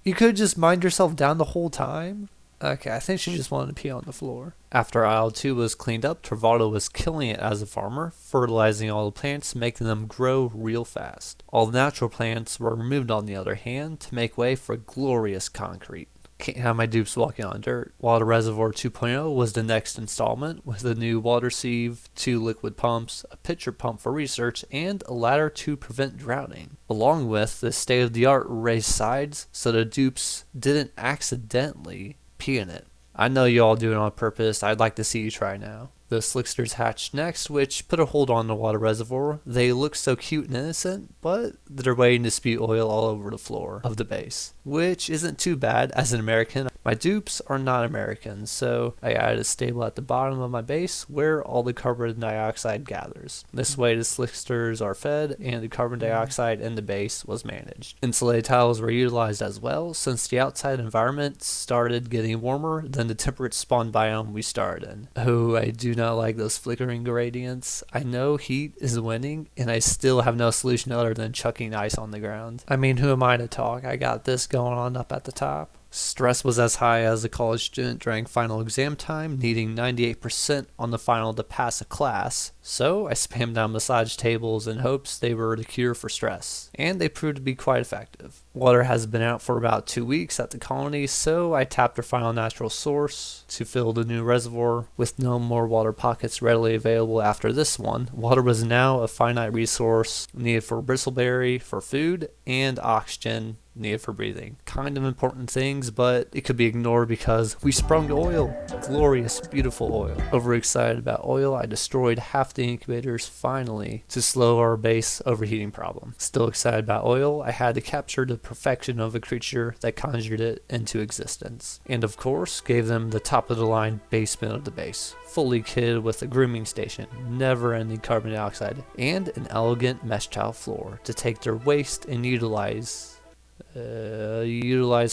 You could just mind yourself down the whole time? Okay, I think she just wanted to pee on the floor. After aisle 2 was cleaned up, Travado was killing it as a farmer, fertilizing all the plants, making them grow real fast. All the natural plants were removed on the other hand to make way for glorious concrete. Can't have my dupes walking on dirt. Water Reservoir 2.0 was the next installment with a new water sieve, 2 liquid pumps, a pitcher pump for research, and a ladder to prevent drowning, along with the state-of-the-art raised sides so the dupes didn't accidentally pee in it. I know you all do it on purpose. I'd like to see you try now. The slicksters hatched next, which put a hold on the water reservoir. They look so cute and innocent, but they're waiting to spew oil all over the floor of the base, which isn't too bad. As an American, my dupes are not American, so I added a stable at the bottom of my base where all the carbon dioxide gathers. This way the slicksters are fed and the carbon dioxide in the base was managed. Insulated tiles were utilized as well since the outside environment started getting warmer than the temperate spawn biome we started in. Oh, I do not like those flickering gradients. I know heat is winning and I still have no solution other than chucking ice on the ground. I mean, who am I to talk? I got this going on up at the top. Stress was as high as a college student during final exam time, needing 98% on the final to pass a class, so I spammed down massage tables in hopes they were the cure for stress, and they proved to be quite effective. Water has been out for about 2 weeks at the colony, so I tapped our final natural source to fill the new reservoir. With no more water pockets readily available after this one, water was now a finite resource needed for bristleberry, for food, and oxygen needed for breathing. Kind of important things, but it could be ignored because we sprung oil. Glorious, beautiful oil. Overexcited about oil, I destroyed half the incubators finally to slow our base overheating problem. Still excited about oil, I had to capture the perfection of a creature that conjured it into existence. And of course, gave them the top of the line basement of the base. Fully kitted with a grooming station, never-ending carbon dioxide, and an elegant mesh tile floor to take their waste and utilize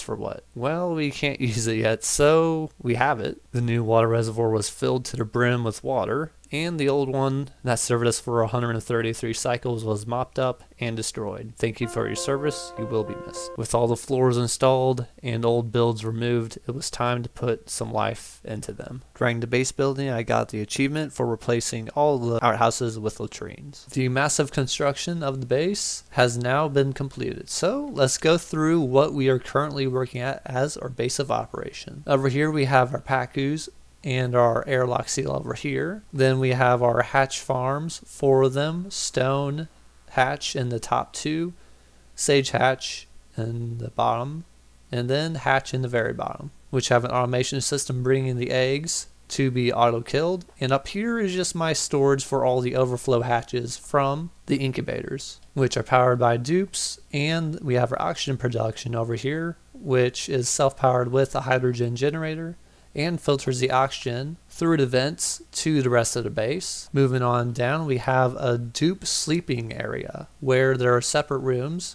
for what? Well, we can't use it yet, so we have it. The new water reservoir was filled to the brim with water, and the old one that served us for 133 cycles was mopped up and destroyed. Thank you for your service, you will be missed. With all the floors installed and old builds removed, it was time to put some life into them. During the base building, I got the achievement for replacing all the outhouses with latrines. The massive construction of the base has now been completed, so let's go through what we are currently working at as our base of operation. Over here we have our pacus and our airlock seal over here. Then we have our hatch farms, 4 of them, stone hatch in the top 2, sage hatch in the bottom, and then hatch in the very bottom, which have an automation system bringing the eggs to be auto-killed. And up here is just my storage for all the overflow hatches from the incubators, which are powered by dupes. And we have our oxygen production over here, which is self-powered with a hydrogen generator and filters the oxygen through the vents to the rest of the base. Moving on down, we have a dupe sleeping area where there are separate rooms.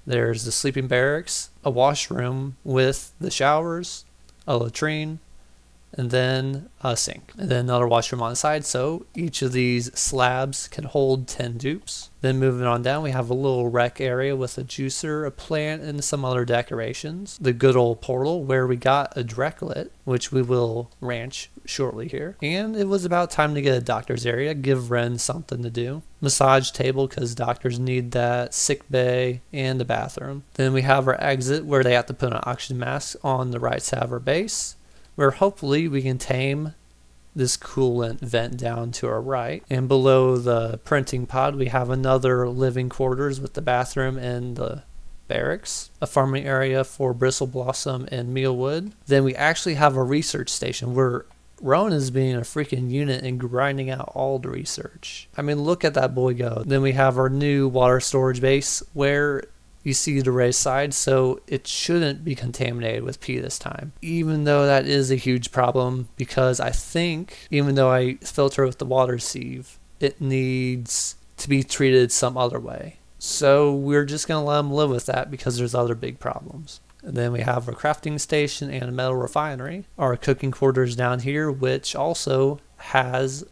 There's the sleeping barracks, a washroom with the showers, a latrine, and then a sink, and then another washroom on the side, so each of these slabs can hold 10 dupes. Then moving on down, we have a little rec area with a juicer, a plant, and some other decorations. The good old portal where we got a Dreklet, which we will ranch shortly here. And it was about time to get a doctor's area, give Ren something to do. Massage table, because doctors need that, sick bay, and a bathroom. Then we have our exit where they have to put an oxygen mask on the right side of our base, where hopefully we can tame this coolant vent down to our right. And below the printing pod, we have another living quarters with the bathroom and the barracks, a farming area for bristle blossom and mealwood. Then we actually have a research station where Rowan is being a freaking unit and grinding out all the research. I mean, look at that boy go. Then we have our new water storage base where you see the raised side, so it shouldn't be contaminated with pee this time. Even though that is a huge problem, because I think, even though I filter with the water sieve, it needs to be treated some other way. So we're just going to let them live with that because there's other big problems. And then we have a crafting station and a metal refinery. Our cooking quarters down here, which also has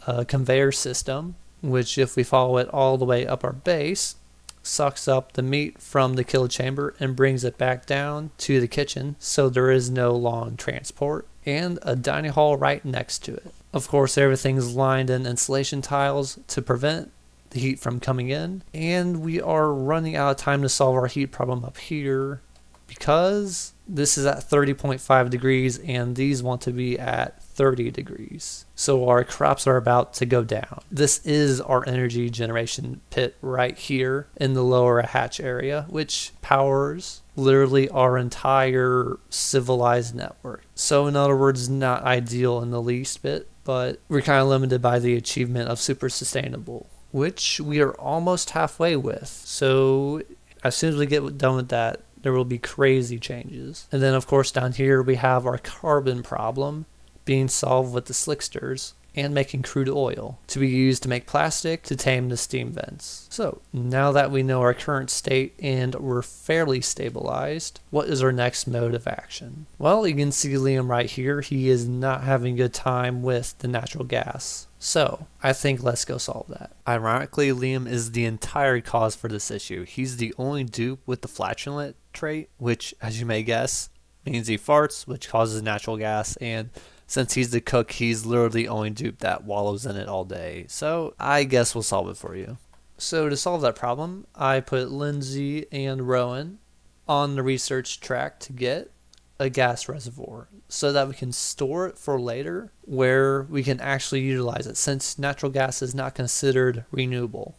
a conveyor system, which if we follow it all the way up our base, sucks up the meat from the kill chamber and brings it back down to the kitchen, so there is no long transport, and a dining hall right next to it. Of course, everything's lined in insulation tiles to prevent the heat from coming in, and we are running out of time to solve our heat problem up here because this is at 30.5 degrees and these want to be at 30 degrees. So our crops are about to go down. This is our energy generation pit right here in the lower hatch area, which powers literally our entire civilized network. So in other words, not ideal in the least bit, but we're kind of limited by the achievement of super sustainable, which we are almost halfway with. So as soon as we get done with that, there will be crazy changes. And then of course down here we have our carbon problem being solved with the slicksters and making crude oil to be used to make plastic to tame the steam vents. So now that we know our current state and we're fairly stabilized, what is our next mode of action? Well, you can see Liam right here. He is not having a good time with the natural gas. So I think let's go solve that. Ironically, Liam is the entire cause for this issue. He's the only dupe with the flatulent trait, which, as you may guess, means he farts, which causes natural gas, and since he's the cook, he's literally the only dupe that wallows in it all day. So I guess we'll solve it for you. So to solve that problem, I put Lindsay and Rowan on the research track to get a gas reservoir so that we can store it for later where we can actually utilize it, since natural gas is not considered renewable.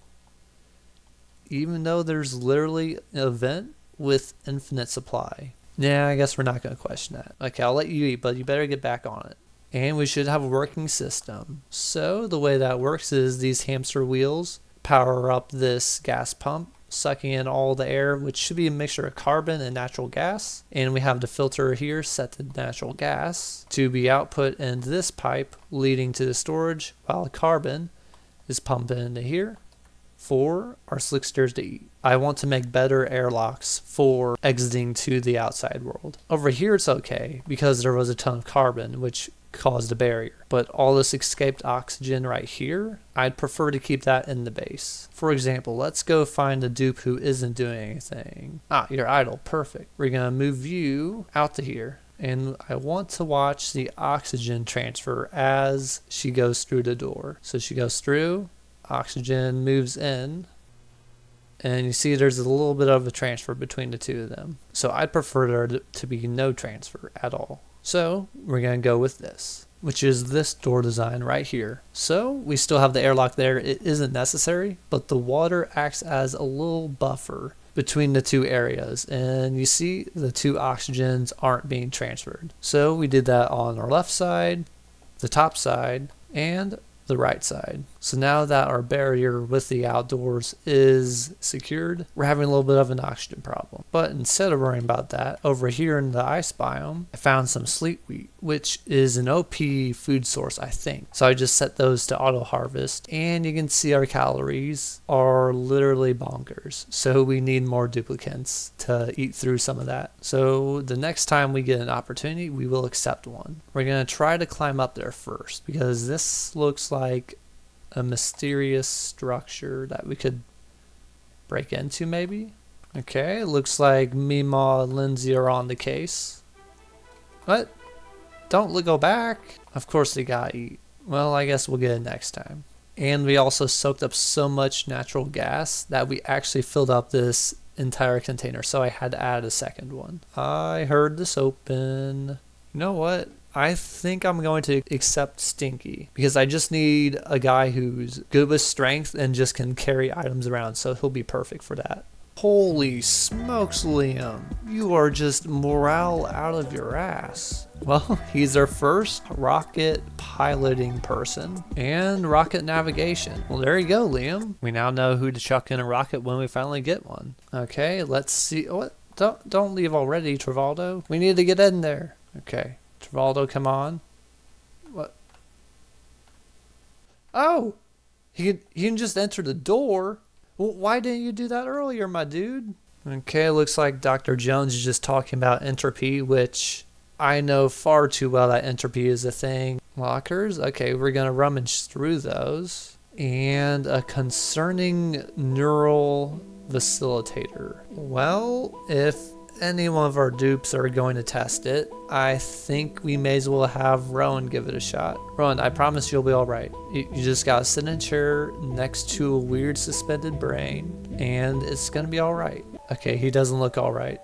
Even though there's literally an event with infinite supply. Yeah, I guess we're not going to question that. Okay, I'll let you eat, but you better get back on it. And we should have a working system. So the way that works is these hamster wheels power up this gas pump, sucking in all the air, which should be a mixture of carbon and natural gas. And we have the filter here set to natural gas to be output into this pipe leading to the storage, while the carbon is pumped into here for our slicksters to eat. I want to make better airlocks for exiting to the outside world. Over here it's okay because there was a ton of carbon which caused a barrier, but all this escaped oxygen right here, I'd prefer to keep that in the base. For example, let's go find a dupe who isn't doing anything. You're idle, perfect. We're gonna move you out to here, and I want to watch the oxygen transfer as she goes through the door. So she goes through, oxygen moves in, and you see there's a little bit of a transfer between the two of them. So I'd prefer there to be no transfer at all. So we're going to go with this, which is this door design right here. So we still have the airlock there. It isn't necessary, but the water acts as a little buffer between the two areas. And you see the two oxygens aren't being transferred. So we did that on our left side, the top side, and the right side. So now that our barrier with the outdoors is secured, we're having a little bit of an oxygen problem. But instead of worrying about that, over here in the ice biome, I found some sleet wheat, which is an OP food source, I think. So I just set those to auto harvest, and you can see our calories are literally bonkers. So we need more duplicates to eat through some of that. So the next time we get an opportunity, we will accept one. We're going to try to climb up there first, because this looks like a mysterious structure that we could break into maybe. Okay, looks like Meemaw and Lindsay are on the case. What? Don't go back. Of course they gotta eat. Well, I guess we'll get it next time. And we also soaked up so much natural gas that we actually filled up this entire container, so I had to add a second one. I heard this open. You know what? I think I'm going to accept Stinky, because I just need a guy who's good with strength and just can carry items around, so he'll be perfect for that. Holy smokes, Liam. You are just morale out of your ass. Well, he's our first rocket piloting person and rocket navigation. Well, there you go, Liam. We now know who to chuck in a rocket when we finally get one. Okay, let's see. What? Don't leave already, Travaldo. We need to get in there. Okay. Travaldo, come on. What? Oh! He can just enter the door? Well, why didn't you do that earlier, my dude? Okay, looks like Dr. Jones is just talking about entropy, which I know far too well that entropy is a thing. Lockers? Okay, we're going to rummage through those. And a concerning neural facilitator. Well, if any one of our dupes are going to test it, I think we may as well have Rowan give it a shot. Rowan, I promise you'll be alright. You just gotta sit in a chair next to a weird suspended brain, and it's gonna be alright. Okay, he doesn't look alright.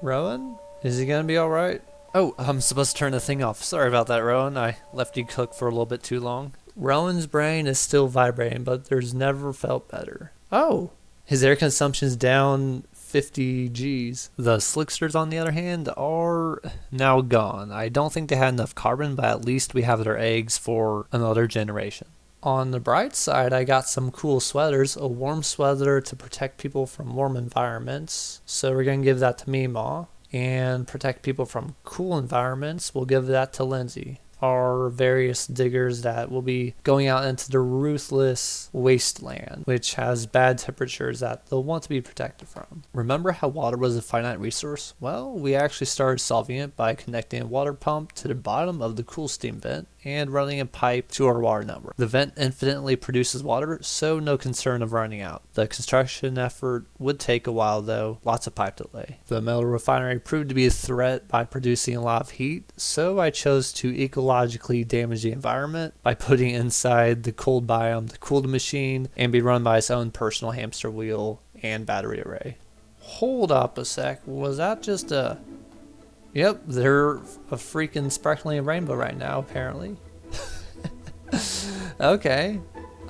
Rowan? Is he gonna be alright? Oh, I'm supposed to turn the thing off. Sorry about that, Rowan. I left you cook for a little bit too long. Rowan's brain is still vibrating, but there's never felt better. Oh, his air consumption's down 50 Gs. The slicksters, on the other hand, are now gone. I don't think they had enough carbon, but at least we have their eggs for another generation. On the bright side, I got some cool sweaters. A warm sweater to protect people from warm environments. So we're going to give that to Meemaw. And protect people from cool environments, we'll give that to Lindsay. Our various diggers that will be going out into the ruthless wasteland, which has bad temperatures that they'll want to be protected from. Remember how water was a finite resource? Well, we actually started solving it by connecting a water pump to the bottom of the cool steam vent and running a pipe to our water network. The vent infinitely produces water, so no concern of running out. The construction effort would take a while though, lots of pipe delay. The metal refinery proved to be a threat by producing a lot of heat, so I chose to ecologically damage the environment by putting inside the cold biome to cool the machine and be run by its own personal hamster wheel and battery array. Hold up a sec, was that just a... Yep, they're a freaking sparkling rainbow right now, apparently. Okay,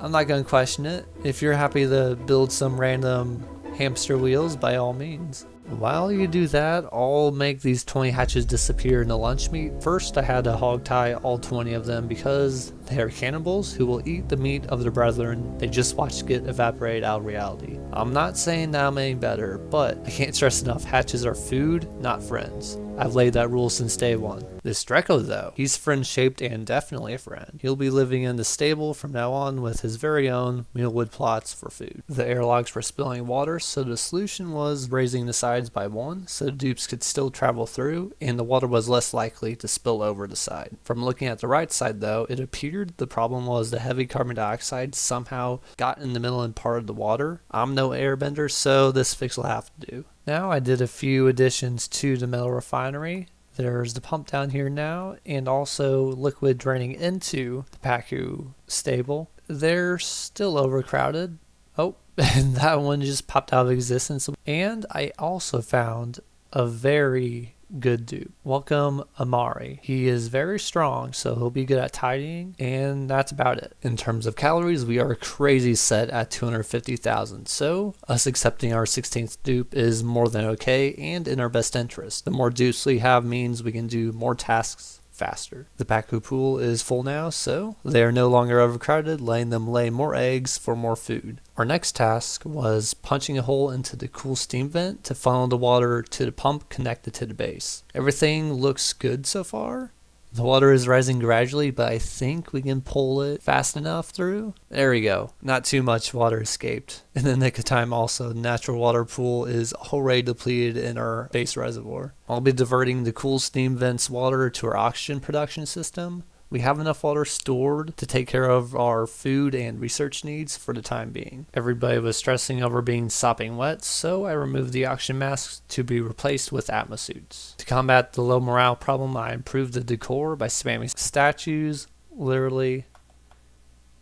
I'm not going to question it. If you're happy to build some random hamster wheels, by all means. While you do that, I'll make these 20 hatches disappear into lunch meat. First, I had to hog tie all 20 of them because they are cannibals who will eat the meat of their brethren they just watched get evaporated out of reality. I'm not saying that I'm any better, but I can't stress enough, hatches are food, not friends. I've laid that rule since day one. This Draco though, he's friend shaped and definitely a friend. He'll be living in the stable from now on with his very own mealwood plots for food. The airlocks were spilling water, so the solution was raising the sides by one so the dupes could still travel through and the water was less likely to spill over the side. From looking at the right side though, it appeared the problem was the heavy carbon dioxide somehow got in the middle and part of the water. I'm no airbender, so this fix will have to do. Now I did a few additions to the metal refinery. There's the pump down here now, and also liquid draining into the Pacu stable. They're still overcrowded. Oh, and that one just popped out of existence. And I also found a very good dupe. Welcome Amari. He is very strong, so he'll be good at tidying, and that's about it. In terms of calories, we are crazy set at 250,000, so us accepting our 16th dupe is more than okay and in our best interest. The more dupes we have means we can do more tasks faster. The Pacu pool is full now, so they are no longer overcrowded, letting them lay more eggs for more food. Our next task was punching a hole into the cool steam vent to funnel the water to the pump connected to the base. Everything looks good so far. The water is rising gradually, but I think we can pull it fast enough through. There we go. Not too much water escaped. In the nick of time also, the natural water pool is already depleted in our base reservoir. I'll be diverting the cool steam vent's water to our oxygen production system. We have enough water stored to take care of our food and research needs for the time being. Everybody was stressing over being sopping wet, so I removed the oxygen masks to be replaced with atmosuits. To combat the low morale problem, I improved the decor by spamming statues literally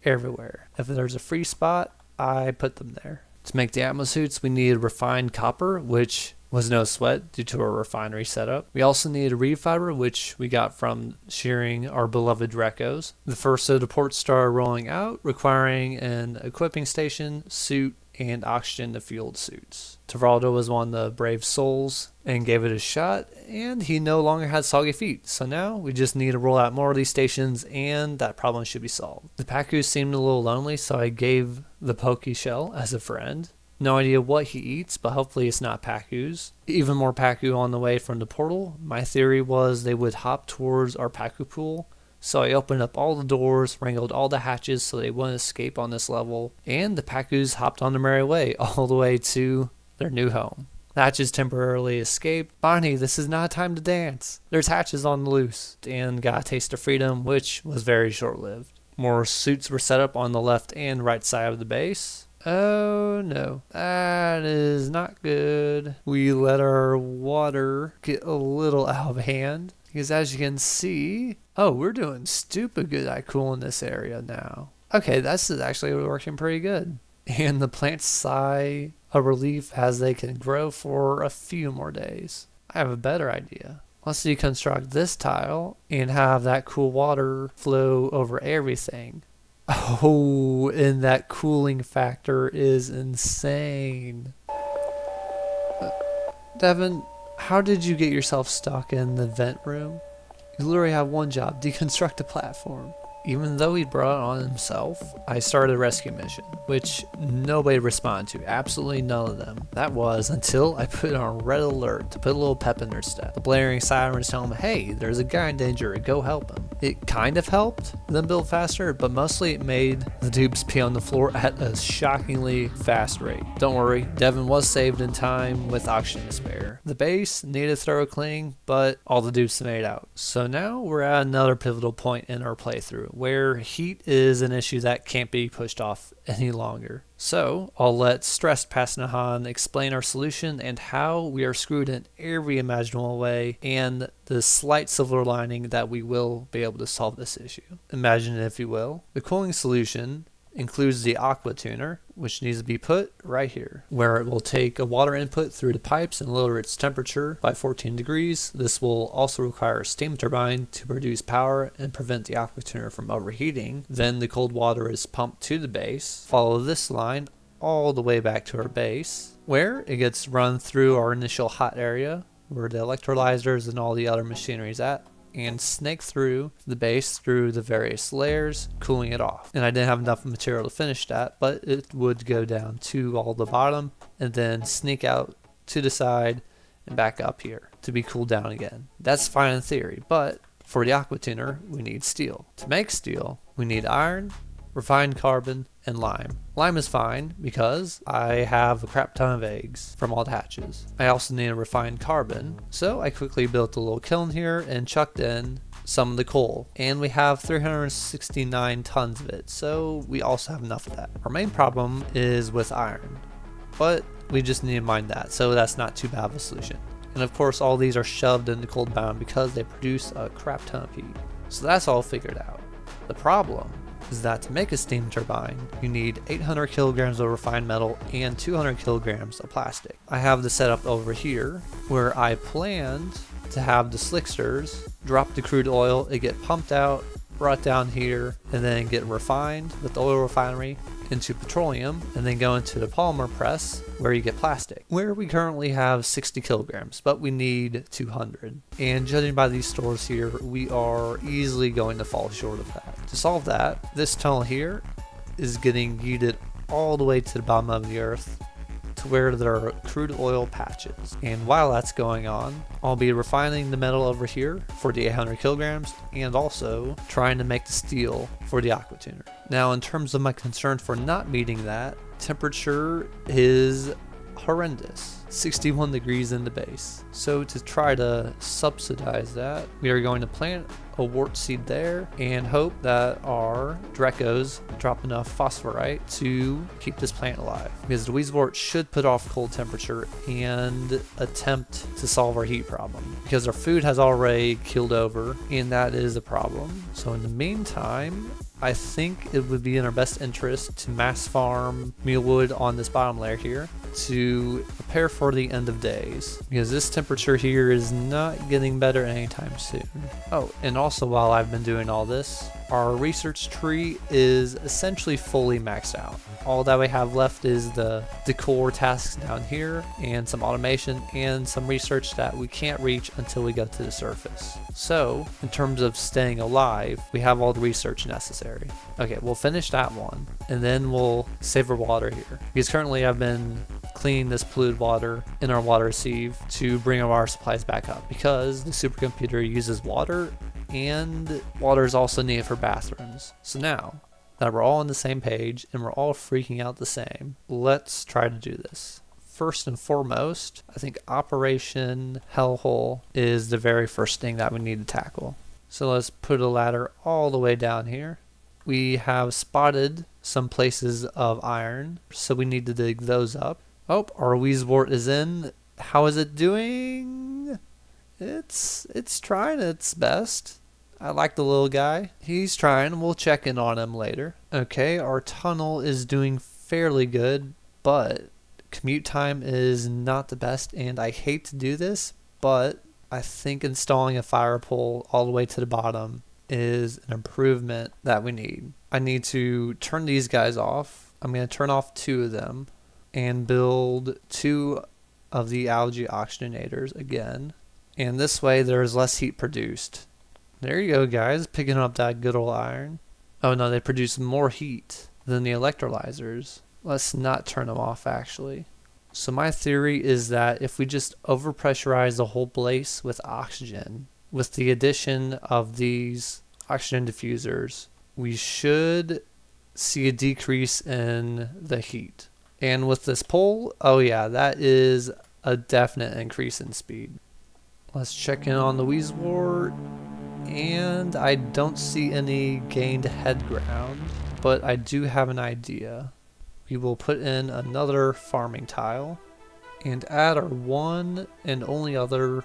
everywhere. If there's a free spot, I put them there. To make the atmosuits, we needed refined copper, which was no sweat due to our refinery setup. We also needed reed fiber, which we got from shearing our beloved Dracos. The first of the ports started rolling out, requiring an equipping station, suit, and oxygen to fueled suits. Tavaldo was one of the brave souls and gave it a shot, and he no longer had soggy feet. So now we just need to roll out more of these stations and that problem should be solved. The Pacu seemed a little lonely, so I gave the Poke Shell as a friend. No idea what he eats, but hopefully it's not Pacus. Even more Pacu on the way from the portal. My theory was they would hop towards our Pacu pool. So I opened up all the doors, wrangled all the hatches so they wouldn't escape on this level, and the Pacus hopped on their merry way all the way to their new home. The hatches temporarily escaped. Bonnie, this is not time to dance. There's hatches on the loose, and got a taste of freedom, which was very short-lived. More suits were set up on the left and right side of the base. Oh no, that is not good. We let our water get a little out of hand because as you can see, oh, we're doing stupid good at cooling this area now. Okay, this is actually working pretty good. And the plants sigh a relief as they can grow for a few more days. I have a better idea. Let's deconstruct this tile and have that cool water flow over everything. Oh, and that cooling factor is insane. Devin, how did you get yourself stuck in the vent room? You literally have one job, deconstruct the platform. Even though he brought it on himself, I started a rescue mission, which nobody responded to, absolutely none of them. That was until I put on red alert to put a little pep in their step. The blaring sirens tell them, hey, there's a guy in danger, go help him. It kind of helped them build faster, but mostly it made the dupes pee on the floor at a shockingly fast rate. Don't worry, Devin was saved in time with oxygen to spare. The base needed thorough cleaning, but all the dupes made out. So now we're at another pivotal point in our playthrough, where heat is an issue that can't be pushed off any longer. So I'll let stressed Pasnahan explain our solution and how we are screwed in every imaginable way and the slight silver lining that we will be able to solve this issue. Imagine it if you will. The cooling solution includes the aqua tuner, which needs to be put right here, where it will take a water input through the pipes and lower its temperature by 14 degrees. This will also require a steam turbine to produce power and prevent the aqua tuner from overheating. Then the cold water is pumped to the base. Follow this line all the way back to our base, where it gets run through our initial hot area, where the electrolyzers and all the other machinery is at, and snake through the base through the various layers, cooling it off. And I didn't have enough material to finish that, but it would go down to all the bottom and then sneak out to the side and back up here to be cooled down again. That's fine in theory, but for the aqua tuner, we need steel. To make steel, we need iron, refined carbon, and lime. Lime is fine because I have a crap ton of eggs from all the hatches. I also need a refined carbon, so I quickly built a little kiln here and chucked in some of the coal, and we have 369 tons of it, so we also have enough of that. Our main problem is with iron, but we just need to mine that, so that's not too bad of a solution. And of course all these are shoved into cold bound because they produce a crap ton of heat. So that's all figured out. The problem is that to make a steam turbine, you need 800 kilograms of refined metal and 200 kilograms of plastic. I have the setup over here where I planned to have the slicksters drop the crude oil, it get pumped out, brought down here, and then get refined with the oil refinery into petroleum, and then go into the polymer press where you get plastic, where we currently have 60 kilograms, but we need 200. And judging by these stores here, we are easily going to fall short of that. To solve that, this tunnel here is getting yeeted all the way to the bottom of the earth to where there are crude oil patches. And while that's going on, I'll be refining the metal over here for the 800 kilograms and also trying to make the steel for the aqua tuner. Now, in terms of my concern for not meeting that, temperature is horrendous, 61 degrees in the base. So to try to subsidize that, we are going to plant a wart seed there and hope that our Drecos drop enough phosphorite to keep this plant alive, because the Weezewort should put off cold temperature and attempt to solve our heat problem, because our food has already keeled over and that is a problem. So in the meantime, I think it would be in our best interest to mass farm mealwood on this bottom layer here to prepare for the end of days, because this temperature here is not getting better anytime soon. Oh, and also while I've been doing all this, our research tree is essentially fully maxed out. All that we have left is the decor tasks down here and some automation and some research that we can't reach until we get to the surface. So in terms of staying alive, we have all the research necessary. Okay, we'll finish that one and then we'll save our water here, because currently I've been cleaning this polluted water in our water sieve to bring our water supplies back up, because the supercomputer uses water and water is also needed for bathrooms. So now that we're all on the same page and we're all freaking out the same, let's try to do this. First and foremost, I think Operation Hellhole is the very first thing that we need to tackle. So let's put a ladder all the way down here. We have spotted some places of iron, so we need to dig those up. Oh, our Weezewort is in. How is it doing? It's trying its best. I like the little guy. He's trying. We'll check in on him later. Okay, our tunnel is doing fairly good, but commute time is not the best, and I hate to do this, but I think installing a fire pole all the way to the bottom is an improvement that we need. I need to turn these guys off. I'm going to turn off 2 of them and build 2 of the algae oxygenators again. And this way there's less heat produced. There you go, guys, picking up that good old iron. Oh no, they produce more heat than the electrolyzers. Let's not turn them off actually. So my theory is that if we just overpressurize the whole place with oxygen, with the addition of these oxygen diffusers, we should see a decrease in the heat. And with this pole, oh yeah, that is a definite increase in speed. Let's check in on the Weezewort, and I don't see any gained head ground, but I do have an idea. We will put in another farming tile and add our one and only other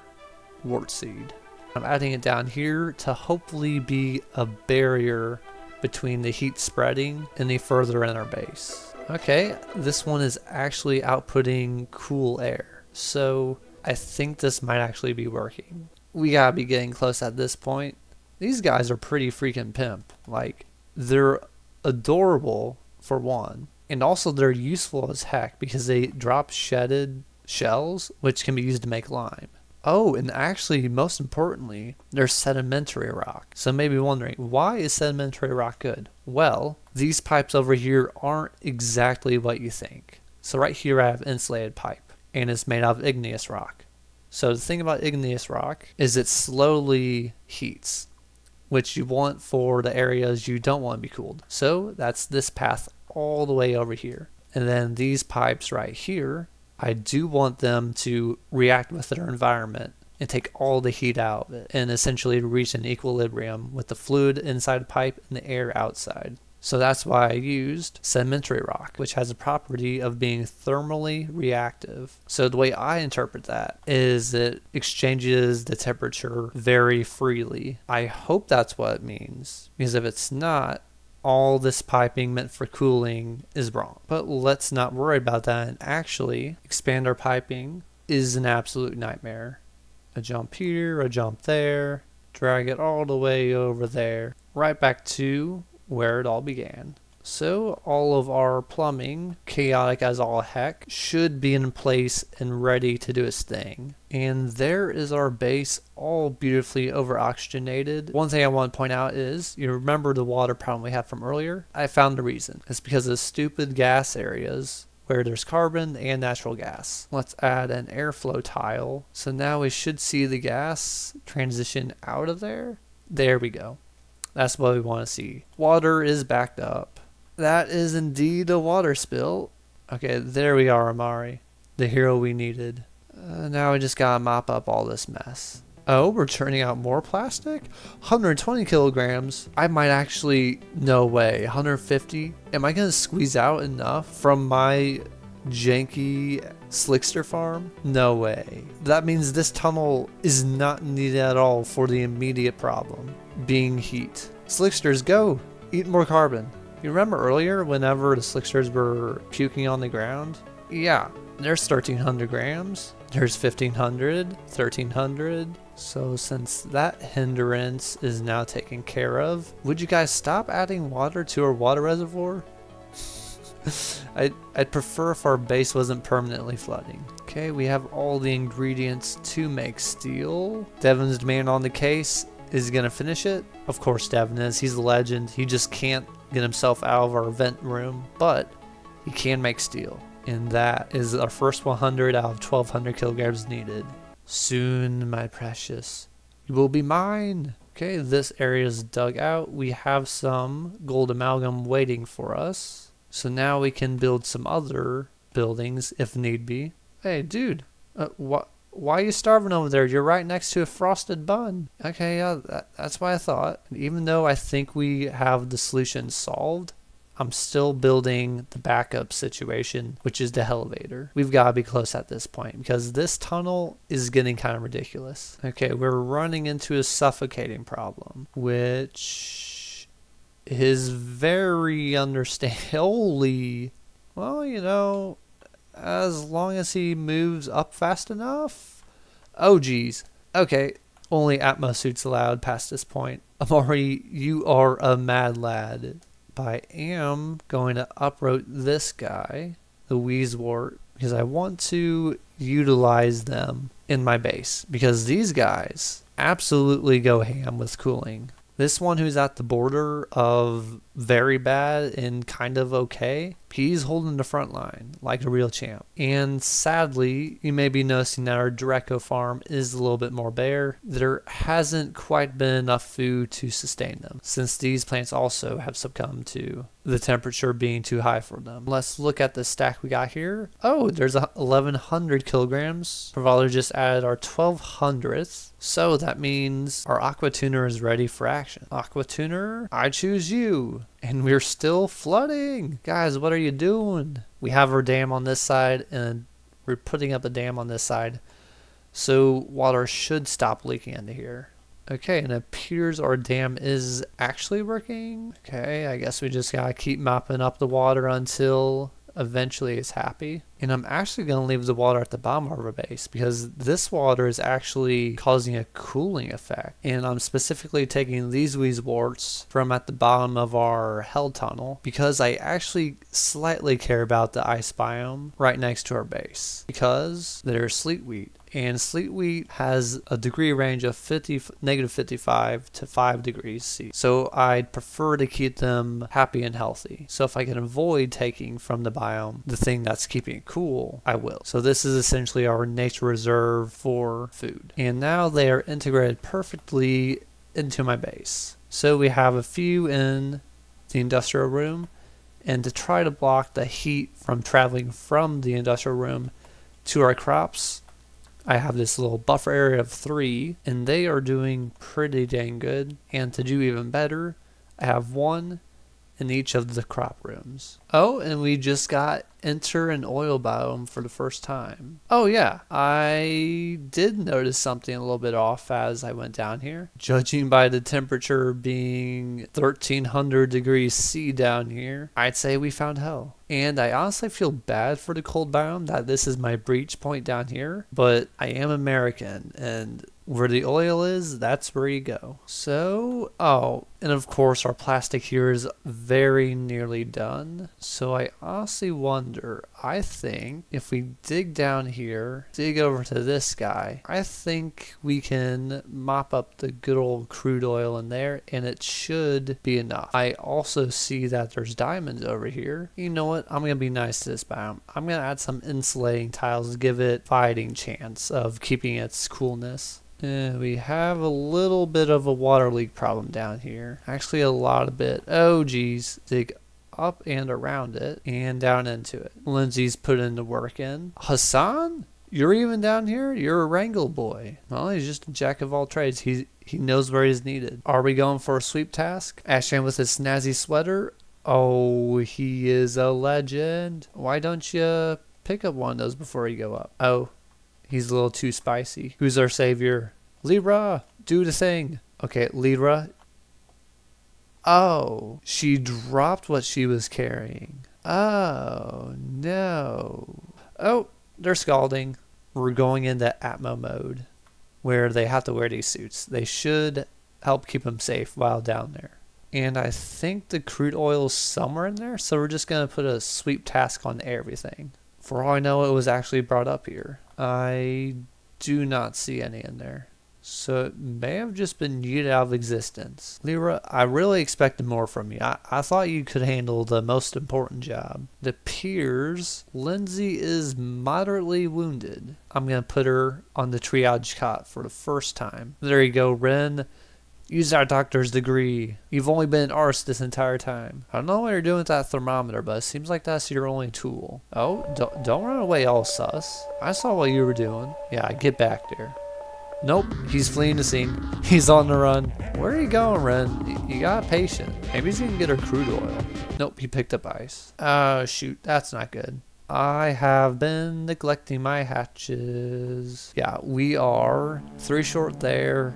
wart seed. I'm adding it down here to hopefully be a barrier between the heat spreading any further in our base. Okay, this one is actually outputting cool air, so I think this might actually be working. We gotta be getting close at this point. These guys are pretty freaking pimp. Like, they're adorable for one, And also they're useful as heck because they drop shedded shells, which can be used to make lime. Oh, and actually, most importantly, they're sedimentary rock. So maybe wondering, why is sedimentary rock good? Well, these pipes over here aren't exactly what you think. So right here I have insulated pipe, and it's made out of igneous rock. So the thing about igneous rock is it slowly heats, which you want for the areas you don't want to be cooled. So that's this path all the way over here. And then these pipes right here, I do want them to react with their environment and take all the heat out of it and essentially reach an equilibrium with the fluid inside the pipe and the air outside. So that's why I used sedimentary rock, which has a property of being thermally reactive. So the way I interpret that is it exchanges the temperature very freely. I hope that's what it means, because if it's not, all this piping meant for cooling is wrong. But let's not worry about that and actually expand our piping is an absolute nightmare. A jump here, a jump there, drag it all the way over there, right back to where it all began. So all of our plumbing, chaotic as all heck, should be in place and ready to do its thing. And there is our base, all beautifully over oxygenated. One thing I want to point out is, you remember the water problem we had from earlier? I found the reason. It's because of stupid gas areas where there's carbon and natural gas. Let's add an airflow tile. So now we should see the gas transition out of there. There we go. That's what we want to see. Water is backed up. That is indeed a water spill. Okay, there we are, Amari. The hero we needed. Now we just gotta mop up all this mess. Oh, we're churning out more plastic? 120 kilograms? I might actually, no way, 150? Am I gonna squeeze out enough from my janky slickster farm? No way. That means this tunnel is not needed at all for the immediate problem, being heat. Slicksters, go! Eat more carbon. You remember earlier whenever the slicksters were puking on the ground? Yeah, there's 1300 grams. There's 1500, 1300. So since that hindrance is now taken care of, would you guys stop adding water to our water reservoir? I'd prefer if our base wasn't permanently flooding. Okay, we have all the ingredients to make steel. Devin's demand on the case. Is he gonna finish it? Of course Devin is. He's a legend. He just can't get himself out of our vent room, but he can make steel. And that is our first 100 out of 1200 kilograms needed. Soon, my precious, you will be mine. Okay, this area is dug out. We have some gold amalgam waiting for us. So now we can build some other buildings if need be. Hey, dude, why are you starving over there? You're right next to a frosted bun. Okay, yeah, that's what I thought. Even though I think we have the solution solved, I'm still building the backup situation, which is the elevator. We've got to be close at this point because this tunnel is getting kind of ridiculous. Okay, we're running into a suffocating problem, which is very understandable. Holy, well, you know, as long as he moves up fast enough. Oh, geez. Okay, only Atmos suits allowed past this point. Amari, you are a mad lad. But I am going to uproot this guy, the Wheezewort, because I want to utilize them in my base. Because these guys absolutely go ham with cooling. This one who's at the border of very bad and kind of okay, he's holding the front line like a real champ. And sadly, you may be noticing that our Dreco farm is a little bit more bare. There hasn't quite been enough food to sustain them, since these plants also have succumbed to the temperature being too high for them. Let's look at the stack we got here. Oh, there's 1100 kilograms. Bravado just added our 1200th. So that means our Aqua Tuner is ready for action. Aqua Tuner, I choose you. And we're still flooding. Guys, what are you doing? We have our dam on this side and we're putting up a dam on this side. So water should stop leaking into here. Okay, and it appears our dam is actually working. Okay, I guess we just gotta keep mopping up the water until eventually is happy. And I'm actually going to leave the water at the bottom of our base because this water is actually causing a cooling effect. And I'm specifically taking these Weezeworts from at the bottom of our hell tunnel because I actually slightly care about the ice biome right next to our base because there's sleet wheat. And sleet wheat has a degree range of negative 55 to 5 degrees C. So I'd prefer to keep them happy and healthy. So if I can avoid taking from the biome the thing that's keeping it cool, I will. So this is essentially our nature reserve for food. And now they are integrated perfectly into my base. So we have a few in the industrial room. And to try to block the heat from traveling from the industrial room to our crops, I have this little buffer area of 3, and they are doing pretty dang good. And to do even better, I have 1 in each of the crop rooms. Oh, and we just got enter an oil biome for the first time. Oh yeah, I did notice something a little bit off as I went down here. Judging by the temperature being 1300 degrees C down here, I'd say we found hell. And I honestly feel bad for the cold biome that this is my breach point down here, but I am American and where the oil is, that's where you go. So, oh, and of course our plastic here is very nearly done. So I honestly wonder, I think if we dig down here, dig over to this guy, I think we can mop up the good old crude oil in there and it should be enough. I also see that there's diamonds over here. You know what? I'm going to be nice to this biome. I'm going to add some insulating tiles to give it fighting chance of keeping its coolness. We have a little bit of a water leak problem down here. Actually a lot of it. Oh geez. Dig up and around it and down into it. Lindsay's putting the work in. Hassan? You're even down here? You're a wrangle boy. Well, he's just a jack of all trades. He knows where he's needed. Are we going for a sweep task? Ashton with his snazzy sweater? Oh, he is a legend. Why don't you pick up one of those before you go up? Oh, he's a little too spicy. Who's our savior? Lyra, do the thing. Okay, Lyra. Oh, she dropped what she was carrying. Oh, no. Oh, they're scalding. We're going into Atmo mode where they have to wear these suits. They should help keep them safe while down there. And I think the crude oil is somewhere in there, so we're just going to put a sweep task on everything. For all I know, it was actually brought up here. I do not see any in there. So it may have just been yeeted out of existence. Lyra, I really expected more from you. I thought you could handle the most important job. It appears Lindsay is moderately wounded. I'm going to put her on the triage cot for the first time. There you go, Ren. Use our doctor's degree. You've only been an arse this entire time. I don't know what you're doing with that thermometer, but it seems like that's your only tool. Oh, don't run away all sus. I saw what you were doing. Yeah, get back there. Nope, he's fleeing the scene. He's on the run. Where are you going, Ren? You got patient. Maybe he's gonna get her crude oil. Nope, he picked up ice. Oh, shoot, that's not good. I have been neglecting my hatches. Yeah, we are 3 short there,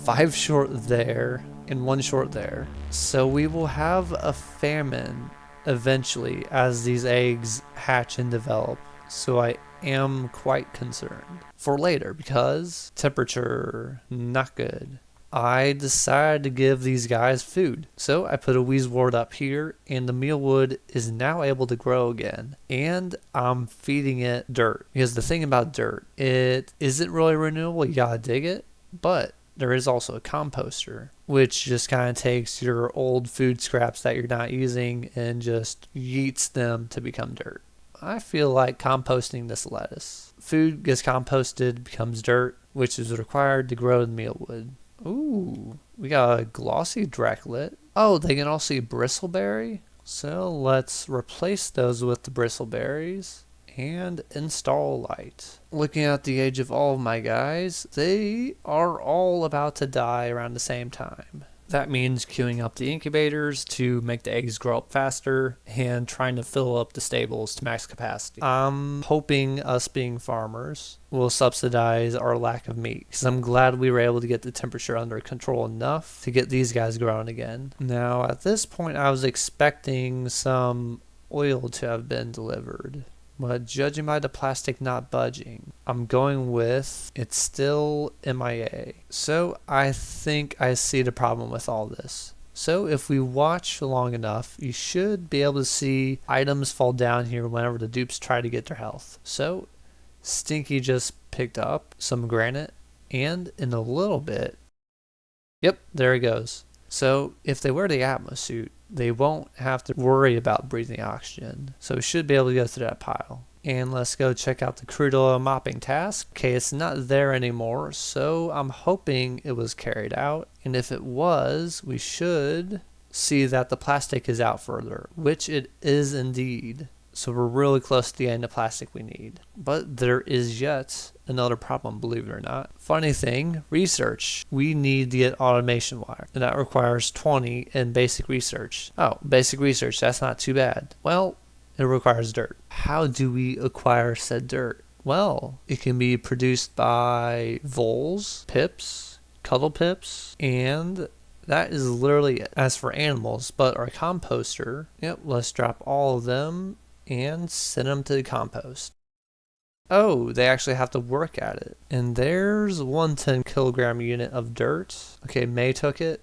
5 short there, and 1 short there. So we will have a famine eventually as these eggs hatch and develop. So I am quite concerned for later because temperature not good. I decided to give these guys food. So I put a Weezewort up here and the mealwood is now able to grow again. And I'm feeding it dirt. Because the thing about dirt, it isn't really renewable, you gotta dig it, but there is also a composter, which just kind of takes your old food scraps that you're not using and just yeets them to become dirt. I feel like composting this lettuce. Food gets composted, becomes dirt, which is required to grow the mealwood. Ooh, we got a glossy Draclet. Oh, they can also eat bristleberry. So let's replace those with the bristleberries and install light. Looking at the age of all of my guys, they are all about to die around the same time. That means queuing up the incubators to make the eggs grow up faster and trying to fill up the stables to max capacity. I'm hoping us being farmers will subsidize our lack of meat because I'm glad we were able to get the temperature under control enough to get these guys growing again. Now at this point I was expecting some oil to have been delivered. But judging by the plastic not budging, I'm going with it's still MIA. So I think I see the problem with all this. So if we watch long enough, you should be able to see items fall down here whenever the dupes try to get their health. So Stinky just picked up some granite, and in a little bit, yep, there he goes. So if they wear the Atmos suit, they won't have to worry about breathing oxygen. So we should be able to go through that pile. And let's go check out the crude oil mopping task. Okay, it's not there anymore, so I'm hoping it was carried out. And if it was, we should see that the plastic is out further, which it is indeed. So we're really close to the end of plastic we need. But there is yet another problem, believe it or not. Funny thing, research. We need to get automation wire, and that requires 20 in basic research. Oh, basic research, that's not too bad. Well, it requires dirt. How do we acquire said dirt? Well, it can be produced by voles, pips, cuddle pips, and that is literally it. As for animals, but our composter, yep, let's drop all of them and send them to the compost. Oh, they actually have to work at it. And there's 110 kilogram unit of dirt. Okay, May took it.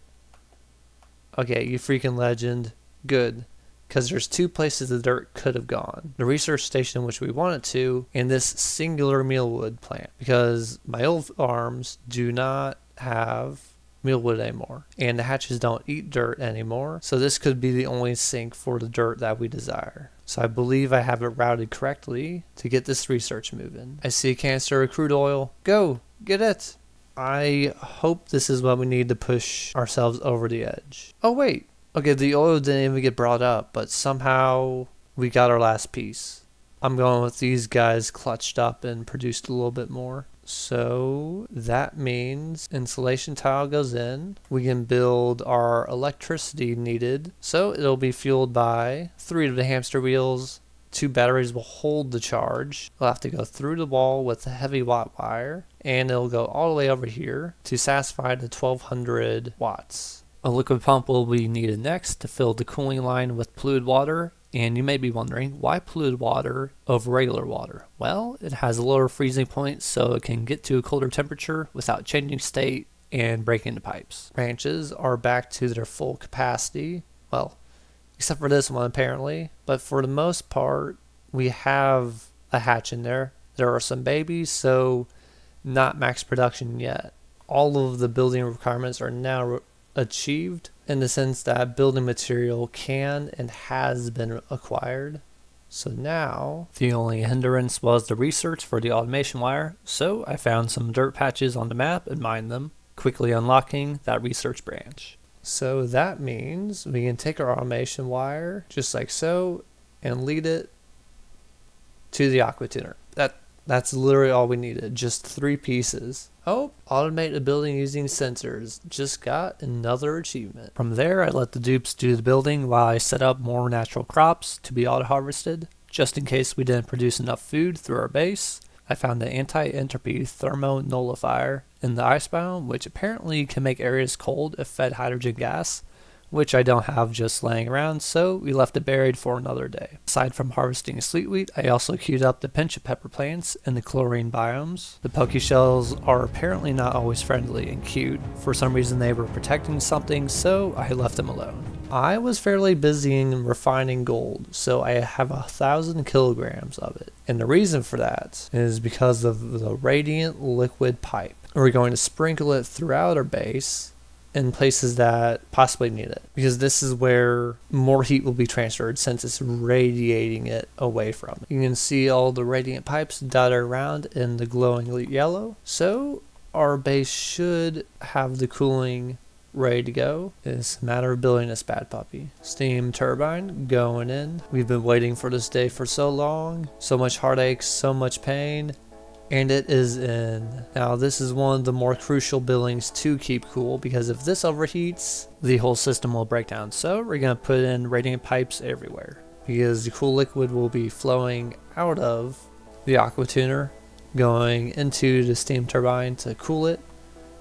Okay, you freaking legend. Good. Because there's two places the dirt could have gone. The research station in which we want it to, and this singular mealwood plant. Because my old farms do not have mealwood anymore, and the hatches don't eat dirt anymore, so this could be the only sink for the dirt that we desire. So I believe I have it routed correctly to get this research moving. I see a canister of crude oil. Go, get it. I hope this is what we need to push ourselves over the edge. Oh wait, okay, the oil didn't even get brought up, but somehow we got our last piece. I'm going with these guys clutched up and produced a little bit more. So that means insulation tile goes in. We can build our electricity needed. So it'll be fueled by 3 of the hamster wheels. 2 batteries will hold the charge. We'll have to go through the wall with a heavy watt wire, and it'll go all the way over here to satisfy the 1200 watts. A liquid pump will be needed next to fill the cooling line with polluted water. And you may be wondering, why polluted water over regular water? Well, it has a lower freezing point, so it can get to a colder temperature without changing state and breaking the pipes. Branches are back to their full capacity, well, except for this one apparently, but for the most part, we have a hatch in there. There are some babies, so not max production yet. All of the building requirements are now achieved, in the sense that building material can and has been acquired. So now the only hindrance was the research for the automation wire, so I found some dirt patches on the map and mined them, quickly unlocking that research branch. So that means we can take our automation wire just like so and lead it to the aqua tuner. That's literally all we needed, just 3 pieces. Oh, automate a building using sensors. Just got another achievement. From there, I let the dupes do the building while I set up more natural crops to be auto-harvested, just in case we didn't produce enough food through our base. I found an anti-entropy thermo-nullifier in the ice biome, which apparently can make areas cold if fed hydrogen gas, which I don't have just laying around, so we left it buried for another day. Aside from harvesting sleet wheat, I also queued up the pinch of pepper plants in the chlorine biomes. The poke shells are apparently not always friendly and cute. For some reason they were protecting something, so I left them alone. I was fairly busy in refining gold, so I have 1,000 kilograms of it. And the reason for that is because of the radiant liquid pipe. We're going to sprinkle it throughout our base in places that possibly need it, because this is where more heat will be transferred since it's radiating it away from it. You can see all the radiant pipes dotted around in the glowing yellow, so our base should have the cooling ready to go. It's a matter of building this bad puppy. Steam turbine going in. We've been waiting for this day for so long, so much heartache, so much pain, and it is in. Now this is one of the more crucial buildings to keep cool, because if this overheats, the whole system will break down. So we're going to put in radiant pipes everywhere, because the cool liquid will be flowing out of the aqua tuner, going into the steam turbine to cool it,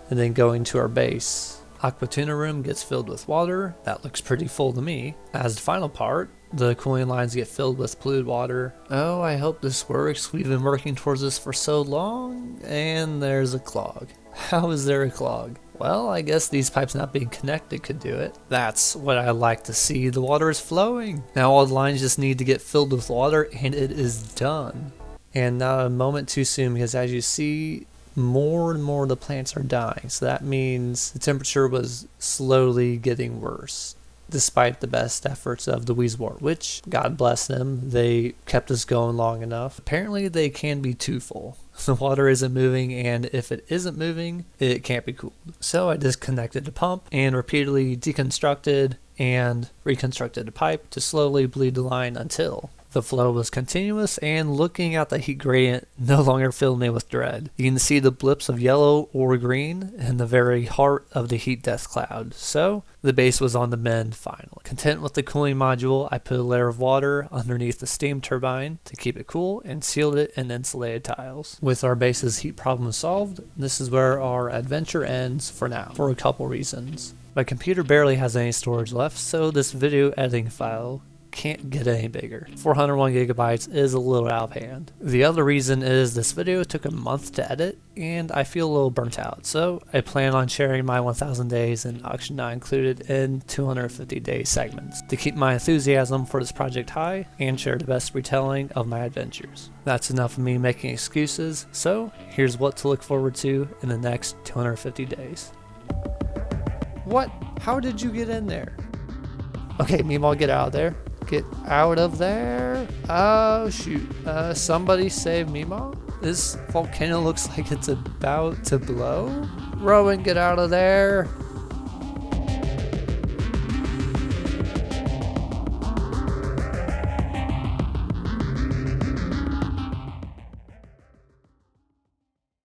and then going to our base Aqua Tuna Room gets filled with water. That looks pretty full to me. As the final part, the cooling lines get filled with polluted water. Oh, I hope this works. We've been working towards this for so long, and there's a clog. How is there a clog? Well, I guess these pipes not being connected could do it. That's what I like to see. The water is flowing. Now all the lines just need to get filled with water, and it is done. And not a moment too soon, because as you see, more and more of the plants are dying. So that means the temperature was slowly getting worse, despite the best efforts of the Weezewort, which, God bless them, they kept us going long enough. Apparently they can be too full. The water isn't moving, and if it isn't moving, it can't be cooled. So I disconnected the pump and repeatedly deconstructed and reconstructed the pipe to slowly bleed the line until the flow was continuous, and looking at the heat gradient no longer filled me with dread. You can see the blips of yellow or green in the very heart of the heat death cloud. So the base was on the mend finally. Content with the cooling module, I put a layer of water underneath the steam turbine to keep it cool and sealed it in insulated tiles. With our base's heat problem solved, this is where our adventure ends for now, for a couple reasons. My computer barely has any storage left, so this video editing file can't get any bigger. 401 gigabytes is a little out of hand. The other reason is this video took a month to edit, and I feel a little burnt out, so I plan on sharing my 1000 days and auction not included in 250 day segments to keep my enthusiasm for this project high and share the best retelling of my adventures. That's enough of me making excuses, so here's what to look forward to in the next 250 days. What? How did you get in there? Okay, Meemaw, get out of there. Get out of there. Oh shoot. Somebody save Meemaw? This volcano looks like it's about to blow. Rowan, get out of there.